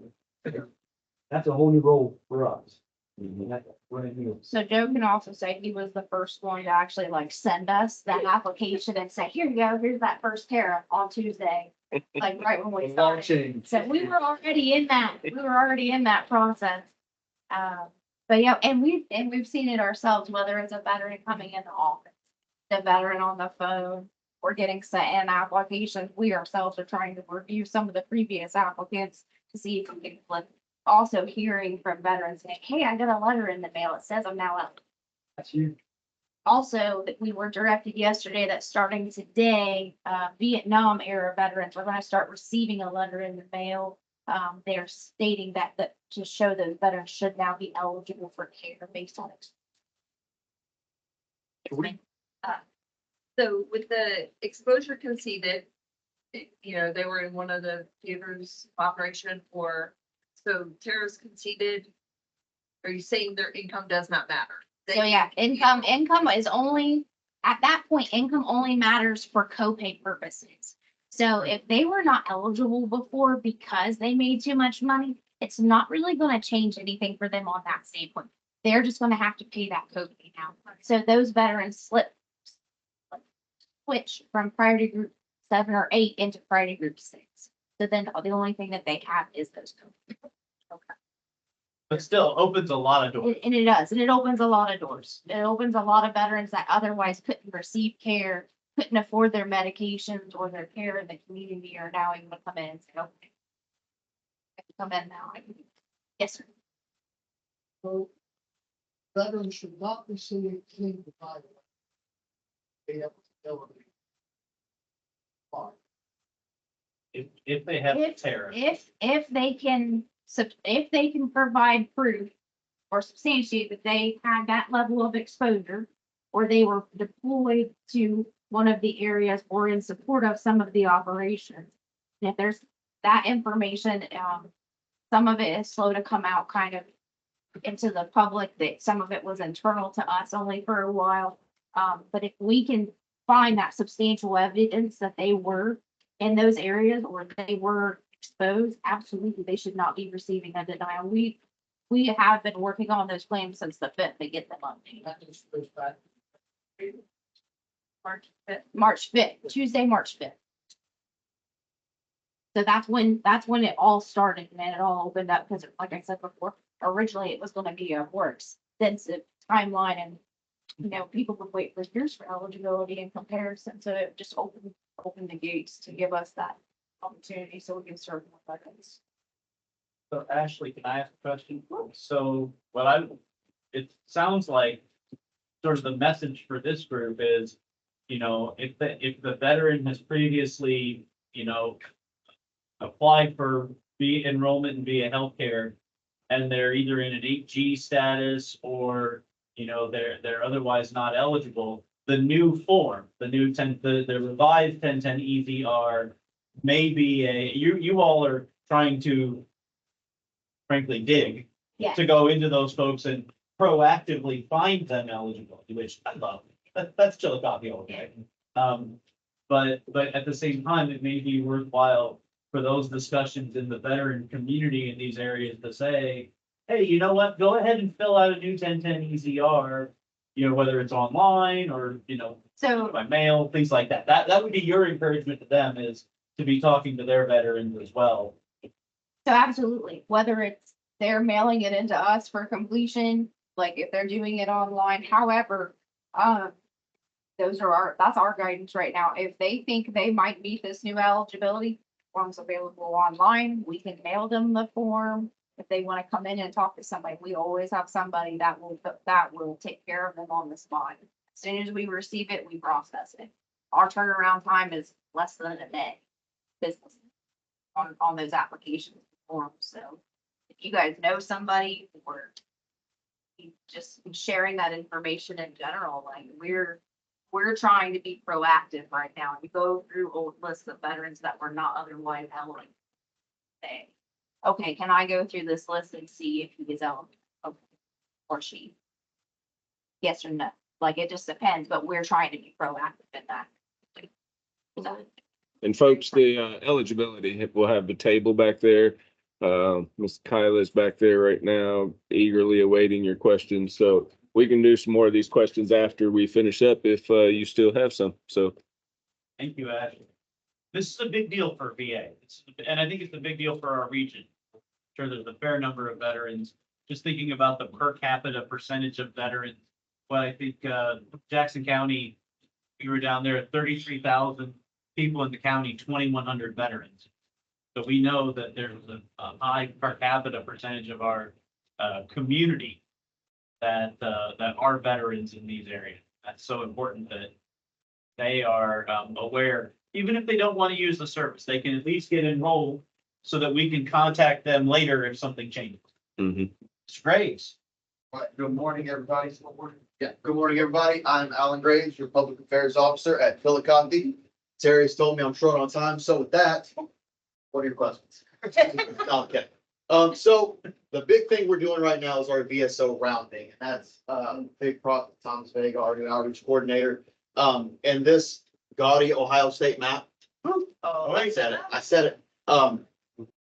That's a whole new role for us. That's brand new. So Joe can also say he was the first one to actually like send us that application and say, here you go, here's that first tariff on Tuesday. Like right when we started. Launching. So we were already in that process. But yeah, and we've seen it ourselves, whether it's a veteran coming in the office, the veteran on the phone, or getting sent in applications. We ourselves are trying to review some of the previous applicants to see if we can flip. Also hearing from veterans saying, hey, I got a letter in the mail. It says I'm now eligible. That's huge. Also, that we were directed yesterday that starting today, Vietnam era veterans are going to start receiving a letter in the mail. They're stating that to show those veterans should now be eligible for care based on it. So with the exposure conceded, they were in one of the theaters of operation for, so terrorists conceded. Are you saying their income does not matter? So yeah, income is only, at that point, income only matters for copay purposes. So if they were not eligible before because they made too much money, it's not really going to change anything for them on that standpoint. They're just going to have to pay that copay now. So those veterans switch from priority group 7 or 8 into priority group 6. So then the only thing that they have is those copays. Okay. But still opens a lot of doors. And it does, and it opens a lot of doors. It opens a lot of veterans that otherwise couldn't receive care, couldn't afford their medications or their care in the community are now able to come in and say, okay. I can come in now. Yes, sir. So veterans should not receive any provider. They have ability. Fine. If they have If- terror. If they can provide proof or substantiate that they had that level of exposure, or they were deployed to one of the areas or in support of some of the operations. And if there's that information, some of it is slow to come out kind of into the public, that some of it was internal to us only for a while. But if we can find that substantial evidence that they were in those areas or they were exposed, absolutely, they should not be receiving a denial. We have been working on those claims since the 5th to get them updated. That just goes back. March 5th, Tuesday, March 5th. So that's when it all started, and then it all opened up, because like I said before, originally it was gonna be a more extensive timeline, and people would wait for years for eligibility and comparison, so it just opened the gates to give us that opportunity so we can serve more veterans. So Ashley, can I ask a question? So it sounds like sort of the message for this group is, if the veteran has previously, applied for enrollment in VA healthcare, and they're either in an 8G status or, they're otherwise not eligible, the new form, the revised 1010 EZR may be you all are trying to frankly dig Yeah. to go into those folks and proactively find them eligible, which I love. That's Chillicothe, okay? But at the same time, it may be worthwhile for those discussions in the veteran community in these areas to say, hey, you know what, go ahead and fill out a new 1010 EZR, whether it's online or, So by mail, things like that. That would be your encouragement to them is, to be talking to their veterans as well. So absolutely, whether it's they're mailing it into us for completion, like if they're doing it online, however, that's our guidance right now. If they think they might meet this new eligibility, forms available online, we can mail them the form. If they want to come in and talk to somebody, we always have somebody that will take care of them on the spot. As soon as we receive it, we process it. Our turnaround time is less than a day business on those application forms. So if you guys know somebody or just sharing that information in general, like we're trying to be proactive right now. We go through old lists of veterans that were not otherwise eligible. Say, okay, can I go through this list and see if he is eligible or she? Yes or no? Like it just depends, but we're trying to be proactive in that. So, And folks, the eligibility, we'll have the table back there. Ms. Kyla is back there right now, eagerly awaiting your questions. So we can do some more of these questions after we finish up if you still have some. So Thank you, Ash. This is a big deal for VA. And I think it's a big deal for our region. Sure, there's a fair number of veterans. Just thinking about the per capita percentage of veterans. Well, I think Jackson County, we were down there at 33,000 people in the county, 2,100 veterans. So we know that there's a high per capita percentage of our community that are veterans in these areas. That's so important that they are aware, even if they don't want to use the service, they can at least get enrolled so that we can contact them later if something changes. It's great. Right, good morning, everybody. Good morning, everybody. I'm Alan Graves, your Public Affairs Officer at Chillicothe. Terry has told me I'm short on time, so with that, what are your questions? Okay. So the big thing we're doing right now is our VSO rounding, and that's Big Prof. Thomas Vega, our outreach coordinator. And this gaudy Ohio State map. Oh, I said it.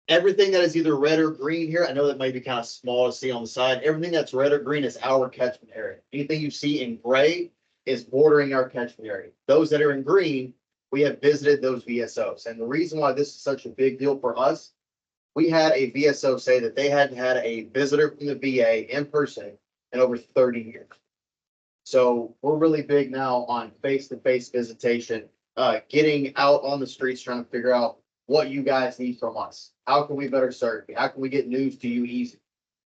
Everything that is either red or green here, I know that may be kind of small to see on the side. Everything that's red or green is our catchment area. Anything you see in gray is bordering our catchment area. Those that are in green, we have visited those VSOs. And the reason why this is such a big deal for us, we had a VSO say that they hadn't had a visitor from the VA in person in over 30 years. So we're really big now on face-to-face visitation, getting out on the streets, trying to figure out what you guys need from us. How can we better serve you? How can we get news to you easy?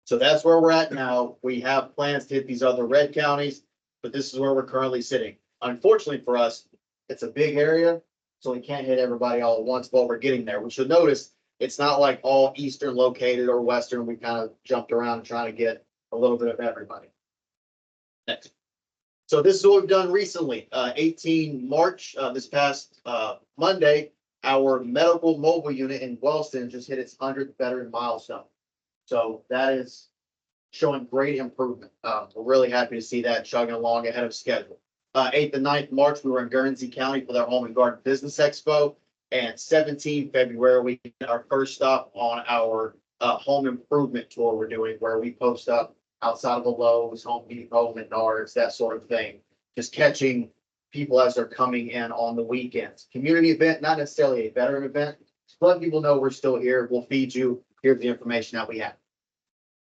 So that's where we're at now. We have plans to hit these other red counties, but this is where we're currently sitting. Unfortunately for us, it's a big area, so we can't hit everybody all at once, but we're getting there. We should notice it's not like all Eastern located or Western. We kind of jumped around trying to get a little bit of everybody. Next. So this is what we've done recently. 18 March, this past Monday, our medical mobile unit in Wellston just hit its 100th veteran milestone. So that is showing great improvement. We're really happy to see that chugging along ahead of schedule. 8th and 9th March, we were in Guernsey County for their Home and Garden Business Expo. And 17 February, we did our first stop on our home improvement tour we're doing, where we post up outside of the Lowe's, Home Depot, Menards, that sort of thing. Just catching people as they're coming in on the weekends. Community event, not necessarily a veteran event. Just let people know we're still here. We'll feed you. Here's the information that we have.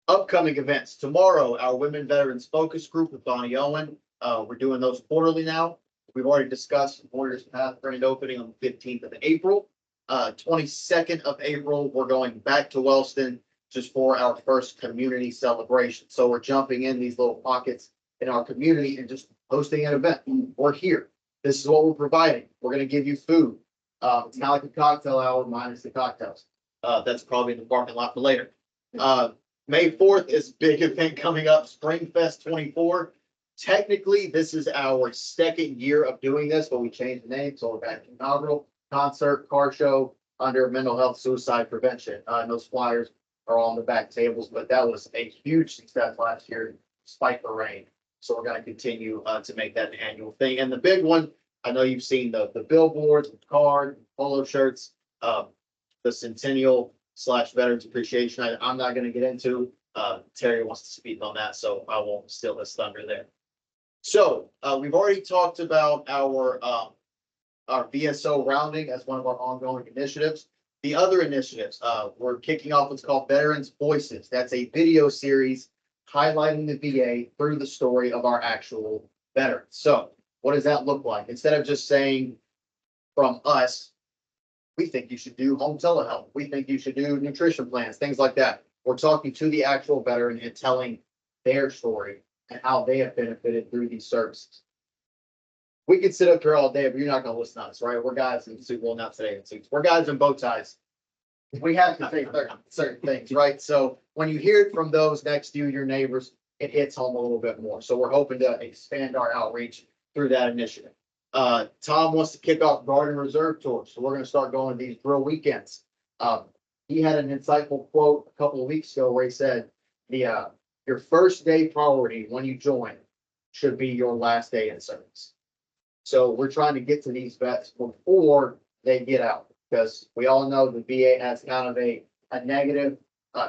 Upcoming events. Tomorrow, our Women Veterans Focus Group with Bonnie Owen. We're doing those quarterly now. We've already discussed Warriors Path grand opening on the 15th of April. 22nd of April, we're going back to Wellston just for our first community celebration. So we're jumping in these little pockets in our community and just hosting an event. We're here. This is what we're providing. We're going to give you food. It's kind of like a cocktail hour minus the cocktails. That's probably in the parking lot for later. May 4th is a big event coming up, Springfest 24. Technically, this is our second year of doing this, but we changed the name. So we're back to inaugural concert, car show under mental health suicide prevention. And those flyers are on the back tables, but that was a huge success last year, despite the rain. So we're going to continue to make that an annual thing. And the big one, I know you've seen the billboards, the card, polo shirts, the Centennial / Veterans Appreciation. I'm not going to get into. Terry wants to speak on that, so I won't steal his thunder there. So we've already talked about our our VSO rounding as one of our ongoing initiatives. The other initiatives, we're kicking off what's called Veterans Voices. That's a video series highlighting the VA through the story of our actual veterans. So what does that look like? Instead of just saying from us, we think you should do home telehealth. We think you should do nutrition plans, things like that. We're talking to the actual veteran and telling their story and how they have benefited through these services. We could sit up here all day, but you're not gonna listen to us, right? We're guys in suits, well, not today in suits. We're guys in bow ties. We have to say certain things, right? So when you hear it from those next to you, your neighbors, it hits home a little bit more. So we're hoping to expand our outreach through that initiative. Tom wants to kick off Garden Reserve Tour, so we're gonna start going to these drill weekends. He had an insightful quote a couple of weeks ago where he said, your first day priority when you join should be your last day in service. So we're trying to get to these vets before they get out, because we all know the VA has kind of a negative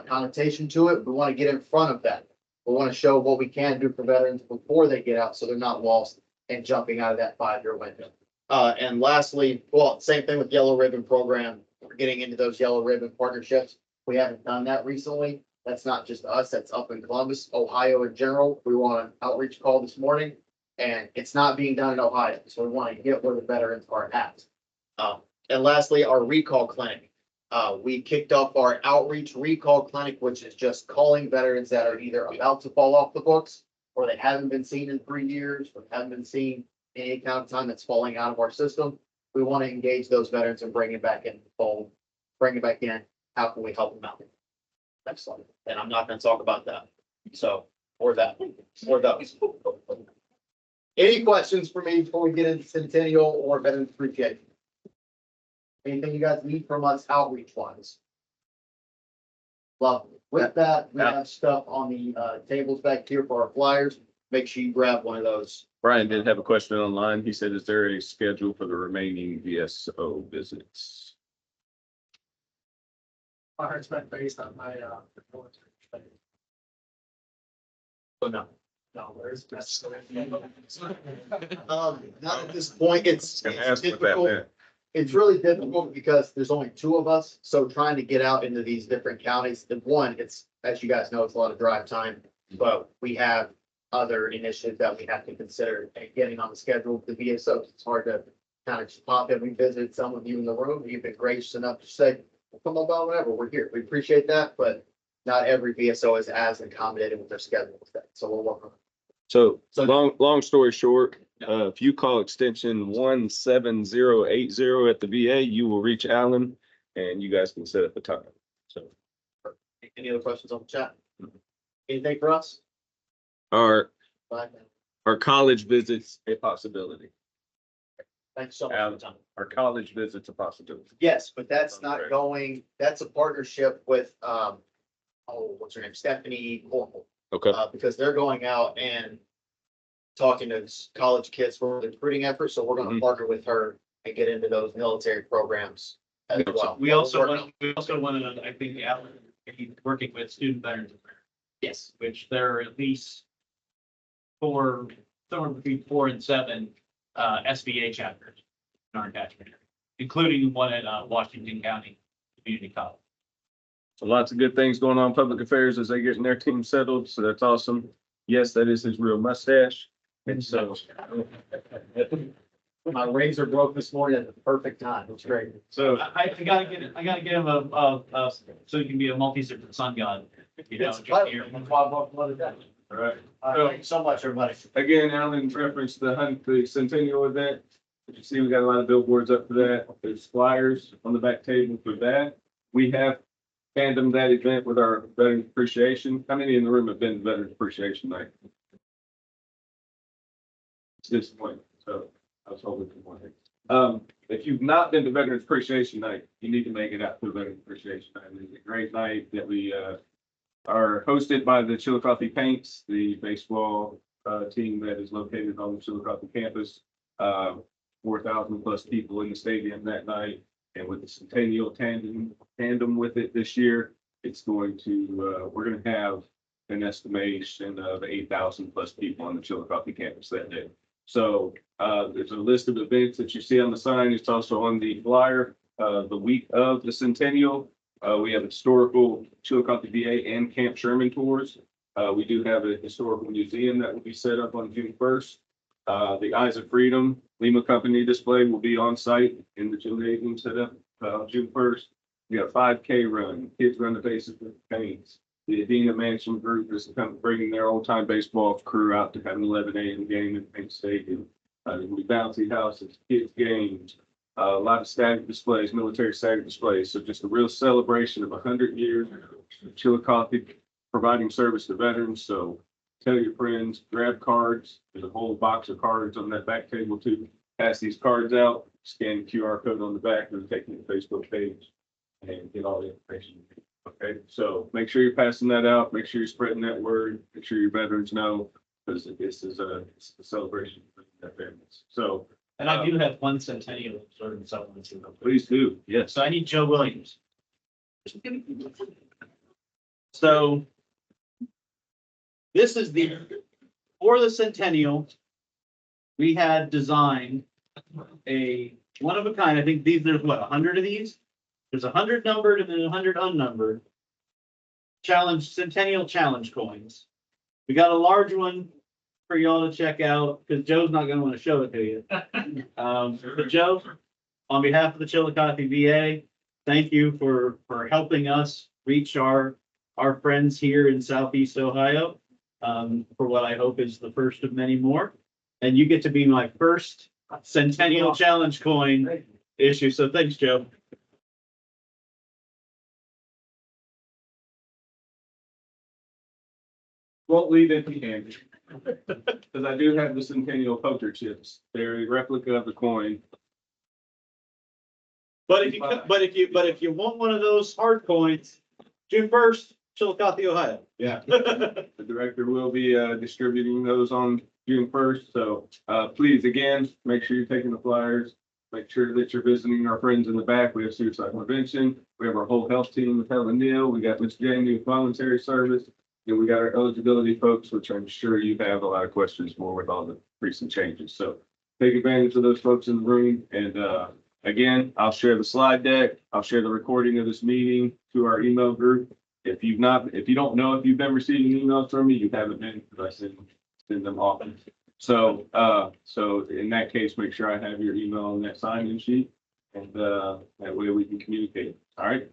connotation to it. We want to get in front of that. We want to show what we can do for veterans before they get out, so they're not lost and jumping out of that 5-year window. And lastly, well, same thing with Yellow Ribbon program. We're getting into those Yellow Ribbon partnerships. We haven't done that recently. That's not just us, that's up in Columbus, Ohio in general. We want an outreach call this morning, and it's not being done in Ohio. So we want to get where the veterans are at. And lastly, our recall clinic. We kicked off our outreach recall clinic, which is just calling veterans that are either about to fall off the books, or they haven't been seen in 3 years, or haven't been seen any kind of time that's falling out of our system. We want to engage those veterans and bring it back in the fold, bring it back in. How can we help them out? Next slide. And I'm not going to talk about that. So, or that, or those. Any questions for me before we get into Centennial or Veterans Appreciation? Anything you guys need from us outreach wise? Lovely. With that, we have stuff on the tables back here for our flyers. Make sure you grab one of those. Brian did have a question online. He said, is there a schedule for the remaining VSO visits? It's been based on my, military training. So no. No, there's, that's. Not at this point. It's Gonna ask what that difficult. meant. It's really difficult because there's only 2 of us. So trying to get out into these different counties, and one, it's, as you guys know, it's a lot of drive time, but we have other initiatives that we have to consider and getting on the schedule with the VSOs. It's hard to kind of just pop in. We visited some of you in the room. You've been gracious enough to say, well, come on by whenever, we're here. We appreciate that, but not every VSO is as accommodated with their schedule with that. So we'll work on it. So So- long story short, if you call extension 17080 at the VA, you will reach Alan and you guys can set up a time. So Any other questions on the chat? Anything for us? our Bye. college visits a possibility. Thanks so much for your time. Our college visits a possibility. Yes, but that's not Okay. going, that's a partnership with, what's her name? Stephanie Corporal. Okay. Because they're going out and talking to college kids for the recruiting effort. So we're gonna Mhm. partner with her and get into those military programs as well. We also want to, I think, Alan, he's working with student veterans affairs, Yes, which there are at least somewhere between 4 and 7 SBA chapters in our catchment area, including one at Washington County Community College. So lots of good things going on in public affairs as they getting their team settled. So that's awesome. Yes, that is his real mustache. And so my razor broke this morning at the perfect time. It's great. So I gotta get him so he can be a multi-citizen sun god. You know, It's just fun. here. That's why I brought blood today. all right. Thank you so much, everybody. Again, Alan referenced the Centennial event. As you see, we got a lot of billboards up for that. There's flyers on the back table for that. We have fandomed that event with our Veterans Appreciation. How many in the room have been to Veterans Appreciation Night? It's disappointing. So I was hoping for more. If you've not been to Veterans Appreciation Night, you need to make it out to Veterans Appreciation Night. It's a great night that we are hosted by the Chillicothe Paints, the baseball team that is located on the Chillicothe campus. 4,000 plus people in the stadium that night. And with the Centennial tandem with it this year, it's going to, we're going to have an estimation of 8,000 plus people on the Chillicothe campus that day. So There's a list of events that you see on the sign. It's also on the flyer. The week of the centennial, we have historical Chillicothe VA and Camp Sherman tours. We do have a historical museum that will be set up on June 1st. The Eyes of Freedom Lima Company display will be on site in the gymnasium set up June 1st. We got 5K run, kids run the bases with paints. The Adina Mansion group is bringing their old time baseball crew out to have an 11 a.m. game in Paint Stadium. We bouncy houses, kids games, a lot of static displays, military static displays. So just a real celebration of 100 years of Chillicothe providing service to veterans. So tell your friends, grab cards. There's a whole box of cards on that back table too. Pass these cards out, scan the QR code on the back, and take it to the Facebook page and get all the information. Okay, so make sure you're passing that out. Make sure you're spreading that word. Make sure your veterans know, because this is a celebration for their families. So, And I do have one centennial observance supplements. please do. Yes. So I need Joe Williams. So this is for the centennial, we had designed a one of a kind. I think there's what, 100 of these? There's 100 numbered and then 100 unnumbered. Centennial challenge coins. We got a large one for y'all to check out because Joe's not gonna want to show it to you. But Joe, on behalf of the Chillicothe VA, thank you for helping us reach our friends here in Southeast Ohio, for what I hope is the first of many more. And you get to be my first Centennial Challenge coin issue. So thanks, Joe. Won't leave empty-handed. Because I do have the Centennial poker chips. They're a replica of the coin. But if you want one of those hard coins, June 1st, Chillicothe, Ohio. Yeah. The director will be distributing those on June 1st. So please, again, make sure you're taking the flyers. Make sure that you're visiting our friends in the back. We have suicide prevention. We have our whole health team with Helen Neal. We got Miss Jamie with voluntary service. And we got our eligibility folks, which I'm sure you have a lot of questions for with all the recent changes. So take advantage of those folks in the room. And again, I'll share the slide deck. I'll share the recording of this meeting to our email group. If you don't know if you've been receiving emails from me, you haven't been, because I send them often. So in that case, make sure I have your email on that sign-in sheet, and that way we can communicate. All right.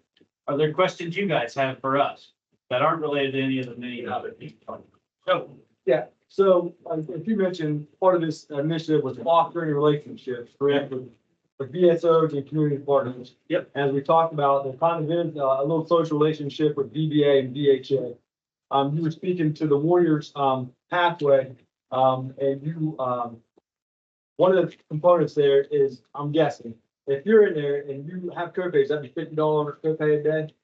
Are there questions you guys have for us that aren't related to any of the many other people? So, Yeah, so as you mentioned, part of this initiative was fostering relationships, correct, with VSOs and community partners. Yep. As we talked about, there kind of is a little social relationship with VBA and VHA. You were speaking to the Warriors pathway, and you one of the components there is, I'm guessing, if you're in there and you have copays, that'd be $50 copay a day.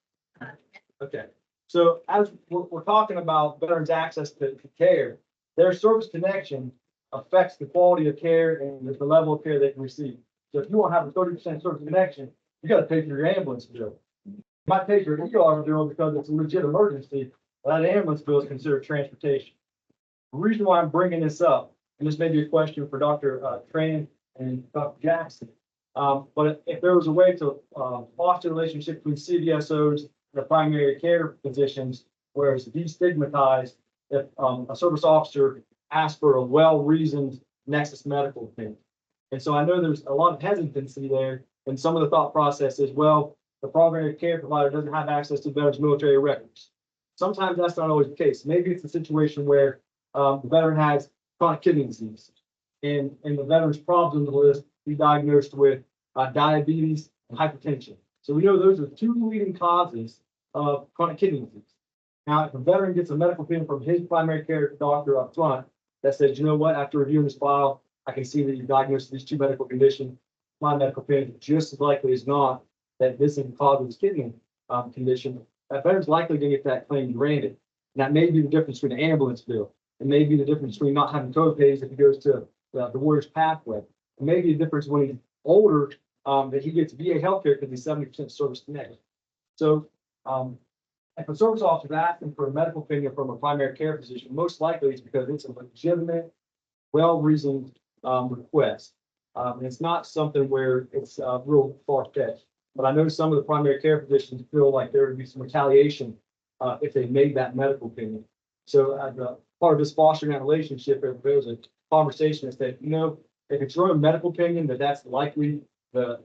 Okay. So as we're talking about veterans' access to care, their service connection affects the quality of care and the level of care they can receive. So if you want to have a 30% service connection, you got to pay for your ambulance bill. You might pay for your ER bill because it's a legit emergency, but that ambulance bill is considered transportation. The reason why I'm bringing this up, and this may be a question for Dr. Tran and Dr. Jackson, but if there was a way to foster a relationship between CVSOs the primary care physicians, whereas destigmatized if a service officer asks for a well-reasoned nexus medical opinion. And so I know there's a lot of hesitancy there, and some of the thought process is, well, the primary care provider doesn't have access to veterans' military records. Sometimes that's not always the case. Maybe it's a situation where the veteran has chronic kidney disease, and the veteran's problems list be diagnosed with diabetes and hypertension. So we know those are two leading causes of chronic kidney disease. Now, if a veteran gets a medical opinion from his primary care doctor up front that says, you know what, after reviewing this file, I can see that you've diagnosed these two medical conditions. My medical opinion is just as likely as not that this is the cause of his kidney condition. That veteran's likely going to get that claim granted. And that may be the difference between an ambulance bill. It may be the difference between not having co-pays if he goes to the Warriors pathway. It may be the difference when he's older that he gets VA healthcare because he's 70% service connected. So if a service officer is asking for a medical opinion from a primary care physician, most likely it's because it's a legitimate, well-reasoned request. It's not something where it's, real far-fetched, but I know some of the primary care physicians feel like there would be some retaliation, if they made that medical opinion. So as a part of this fostering that relationship, if there's a conversation that said, if it's your own medical opinion that that's likely the,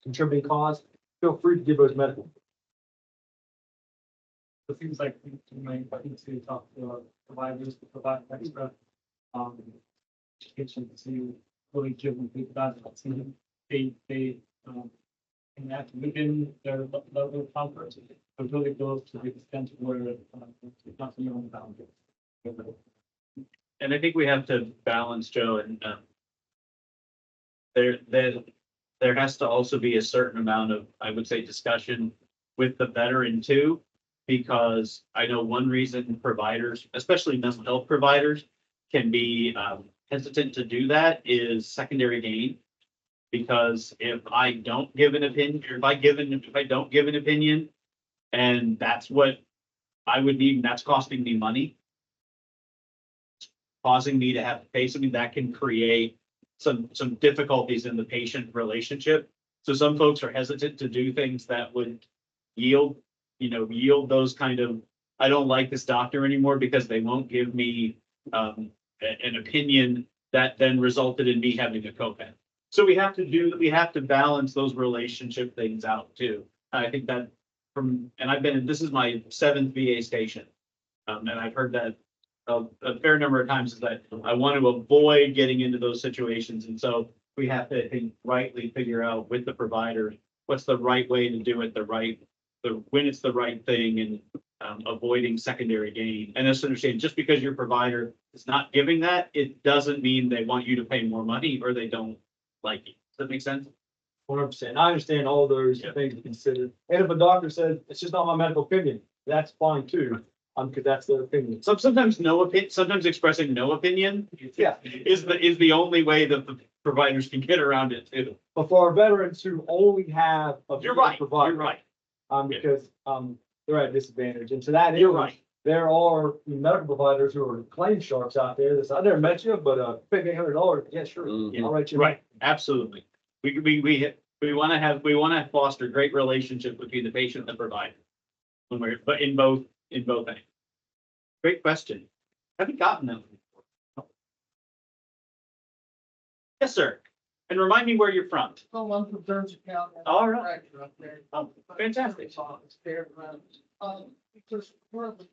contributing cause, feel free to give those medical. It seems like we might need to talk to providers to provide extra education to really give them feedback. They and that within their level of comfort, but really goes to the extent where it's not your own boundary. And I think we have to balance, Joe, and there has to also be a certain amount of, I would say, discussion with the veteran too, because I know one reason providers, especially mental health providers, can be hesitant to do that is secondary gain. Because if I don't give an opinion, or if I don't give an opinion, and that's what I would need, and that's costing me money, causing me to have to pay something, that can create some difficulties in the patient relationship. So some folks are hesitant to do things that would yield those kind of, I don't like this doctor anymore because they won't give me an opinion that then resulted in me having a copay. So we have to balance those relationship things out too. I think that this is my 7th VA station. And I've heard that a fair number of times, is that I want to avoid getting into those situations. And so we have to, I think, rightly figure out with the provider, what's the right way to do it, when it's the right thing, and avoiding secondary gain. And just understand, just because your provider is not giving that, it doesn't mean they want you to pay more money or they don't like you. Does that make sense? 100%. I understand all those things to consider. And if a doctor says, it's just not my medical opinion, that's fine too. Because that's the opinion. Sometimes no opinion, sometimes expressing no opinion is the only way that the providers can get around it too. But for our veterans who only have a You're right, provider, you're right. because they're at a disadvantage. And to that You're end, right. there are medical providers who are claim sharks out there. I never met you, but pay me $800. Yeah, sure. I'll write you. Right, absolutely. We want to foster great relationship between the patient and the provider. But in both things. Great question. Haven't gotten them before. Yes, sir. And remind me where you're from. So I'm from Jersey County. All right. Up there. Oh, fantastic. It's there, because currently,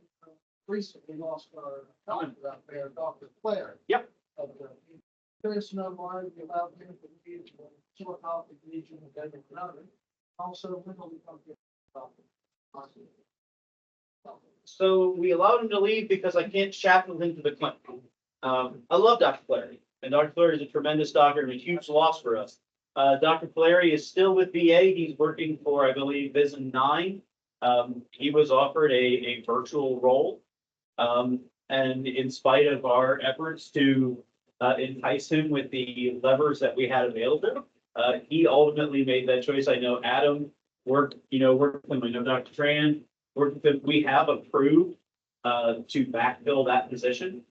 recently lost our doctor out there, Dr. Claire. Yep. There's no more, we allow him to leave, Chillicothe region of Denver County. Also, we don't So we allowed him to leave because I can't shackle him to the clinic. I love Dr. Flaherty, and Dr. Flaherty is a tremendous doctor and a huge loss for us. Dr. Flaherty is still with VA. He's working for, I believe, VISN 9. He was offered a virtual role. And in spite of our efforts to entice him with the levers that we had available, he ultimately made that choice. I know Adam worked with him. I know Dr. Tran worked with him. We have approved to backfill that position.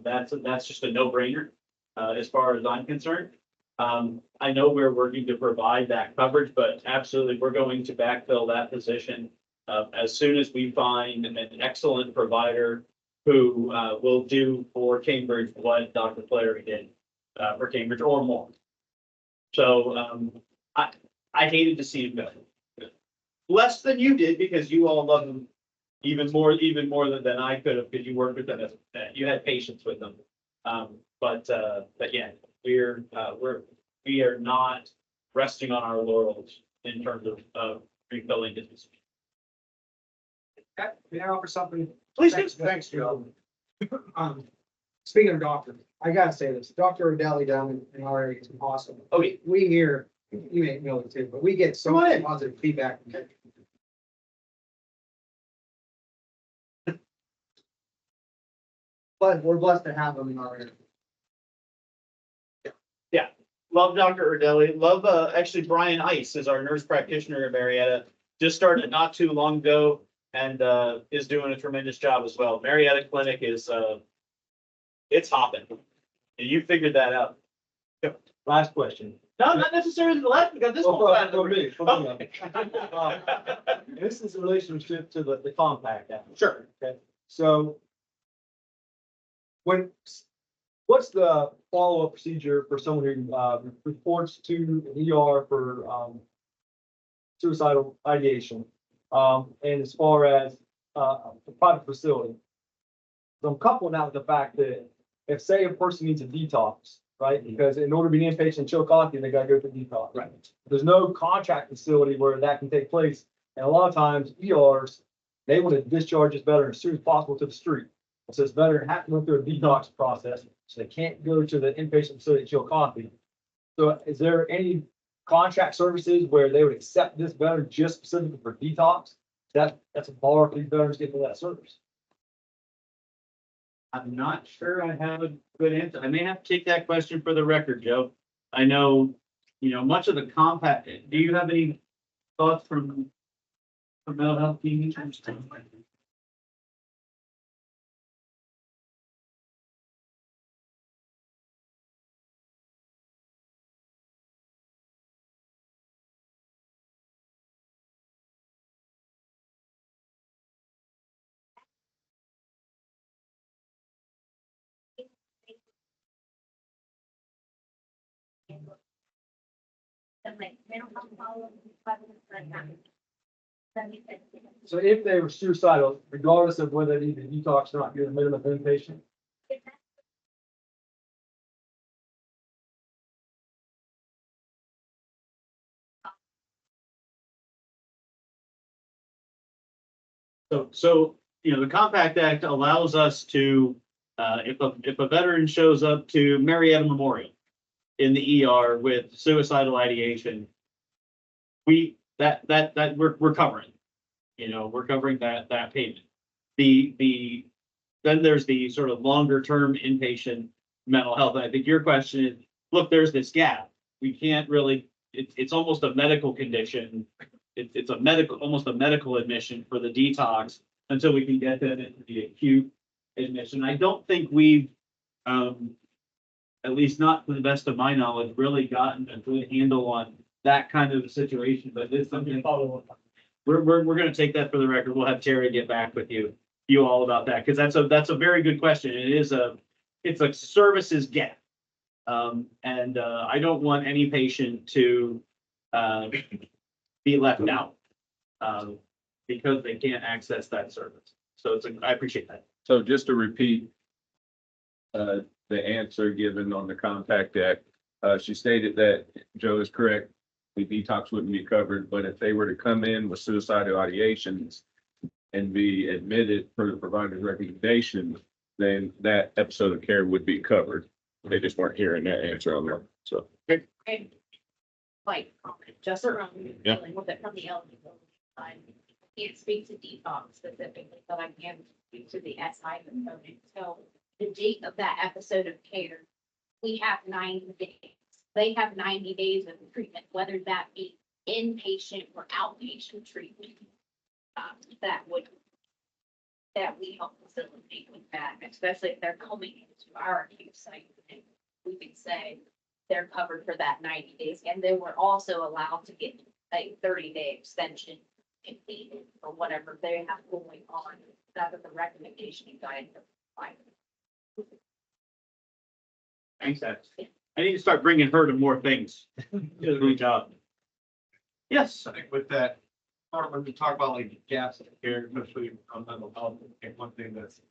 That's just a no-brainer as far as I'm concerned. I know we're working to provide that coverage, but absolutely, we're going to backfill that position as soon as we find an excellent provider who will do for Cambridge what Dr. Flaherty did for Cambridge or more. So I hated to see him go. Less than you did, because you all love him even more than I could have, because you worked with them. You had patience with them. But yeah, we are not resting on our laurels in terms of refilling his position. Okay, may I offer something? Please do. Thanks, Joe. Speaking of doctors, I gotta say this, Dr. O'Delley down in our area is awesome. Okay. We hear, you may know it too, but we get so much positive feedback from him. But we're blessed to have them in our area. Yeah, love Dr. Urdelli. Love, actually Brian Ice is our nurse practitioner in Marietta. Just started not too long ago and is doing a tremendous job as well. Marietta Clinic is, it's hopping. You figured that out. Last question. No, not necessarily the last, because this Well, one. for me. This is in relationship to the compact act. Sure. Okay, so what's the follow-up procedure for someone who reports to an ER for suicidal ideation? And as far as a private facility. So I'm coupling that with the fact that if, say, a person needs a detox, right? Because in order to be an inpatient in Chillicothe, they gotta go through detox. Right. There's no contract facility where that can take place. And a lot of times ERs, they want to discharge this veteran as soon as possible to the street. So this veteran has to go through a detox process, so they can't go to the inpatient facility at Chillicothe. So is there any contract services where they would accept this veteran just specifically for detox? That's a bar for these veterans getting that service. I'm not sure I have a good answer. I may have to take that question for the record, Joe. I know, much of the compact, do you have any thoughts from mental health team? So if they were suicidal, regardless of whether they need a detox or not, you're the minimum inpatient. So, the Compact Act allows us to, if a veteran shows up to Marietta Memorial in the ER with suicidal ideation, we're covering, we're covering that payment. Then there's the sort of longer term inpatient mental health. And I think your question is, look, there's this gap. We can't really, it's almost a medical condition. It's almost a medical admission for the detox until we can get them into the acute admission. I don't think we've, at least not to the best of my knowledge, really gotten a good handle on that kind of a situation, but it's something we're gonna take that for the record. We'll have Terry get back with you all about that, because that's a very good question. It's a services gap. And I don't want any patient to be left out because they can't access that service. So I appreciate that. So just to repeat, the answer given on the Compact Act, she stated that Joe is correct. The detox wouldn't be covered, but if they were to come in with suicidal ideations and be admitted per the provider's recommendation, then that episode of care would be covered. They just weren't hearing that answer on there, so. Like, just around Yeah. dealing with it from the eligibility side. I can't speak to detox specifically, but I can speak to the SI component. So the date of that episode of care, we have 90 days. They have 90 days of treatment, whether that be inpatient or outpatient treatment. That we help facilitate with that, especially if they're coming into our acute site. We can say they're covered for that 90 days, and they were also allowed to get a 30-day extension if needed, or whatever they have going on. That is the recommendation and guidance. Thanks, Ed. I need to start bringing her to more things. Good job. Yes. I think with that, when we talk about like gaps in care, especially on mental health, I think one thing that's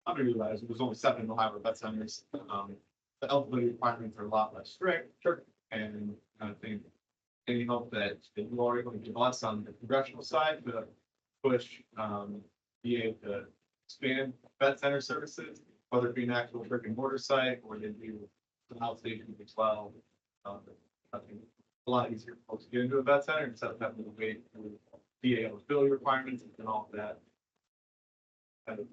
underutilized, there's only 7 in Ohio vet centers. The eligibility requirements are a lot less strict. Sure. And I think any help that you are able to give us on the congressional side to push, be able to expand vet center services, whether it be an actual brick and mortar site or they do the outstation as well. I think a lot easier for folks to get into a vet center instead of having to wait for DA eligibility requirements and all of that. Kind of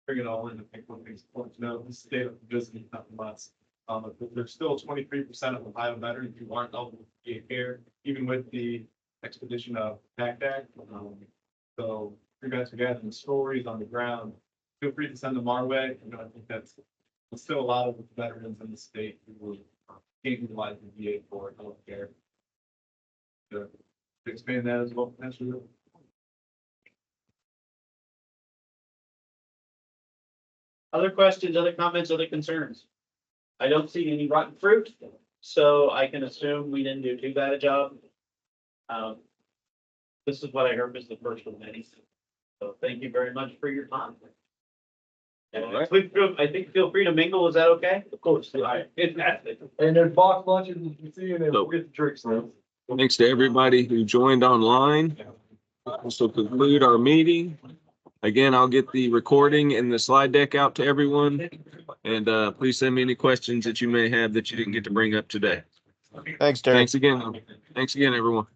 bring it all in. I think one thing's important to know, this state of visiting, nothing less. But there's still 23% of Ohio veterans who aren't eligible for VA care, even with the expedition of PACT Act. So if you guys are gathering stories on the ground, feel free to send them our way. I think that's There's still a lot of veterans in the state who can't utilize the VA for healthcare. To expand that as well potentially. Other questions, other comments, other concerns? I don't see any rotten fruit, so I can assume we didn't do too bad a job. This is what I heard was the first of many. So thank you very much for your time. And All right. I think feel free to mingle. Is that okay? Of course. Fantastic. And there's box lunches, you can see, and then we'll get the drinks now. Thanks to everybody who joined online. This will conclude our meeting. Again, I'll get the recording and the slide deck out to everyone. And please send me any questions that you may have that you didn't get to bring up today. Thanks, Terry. Thanks again. Thanks again, everyone.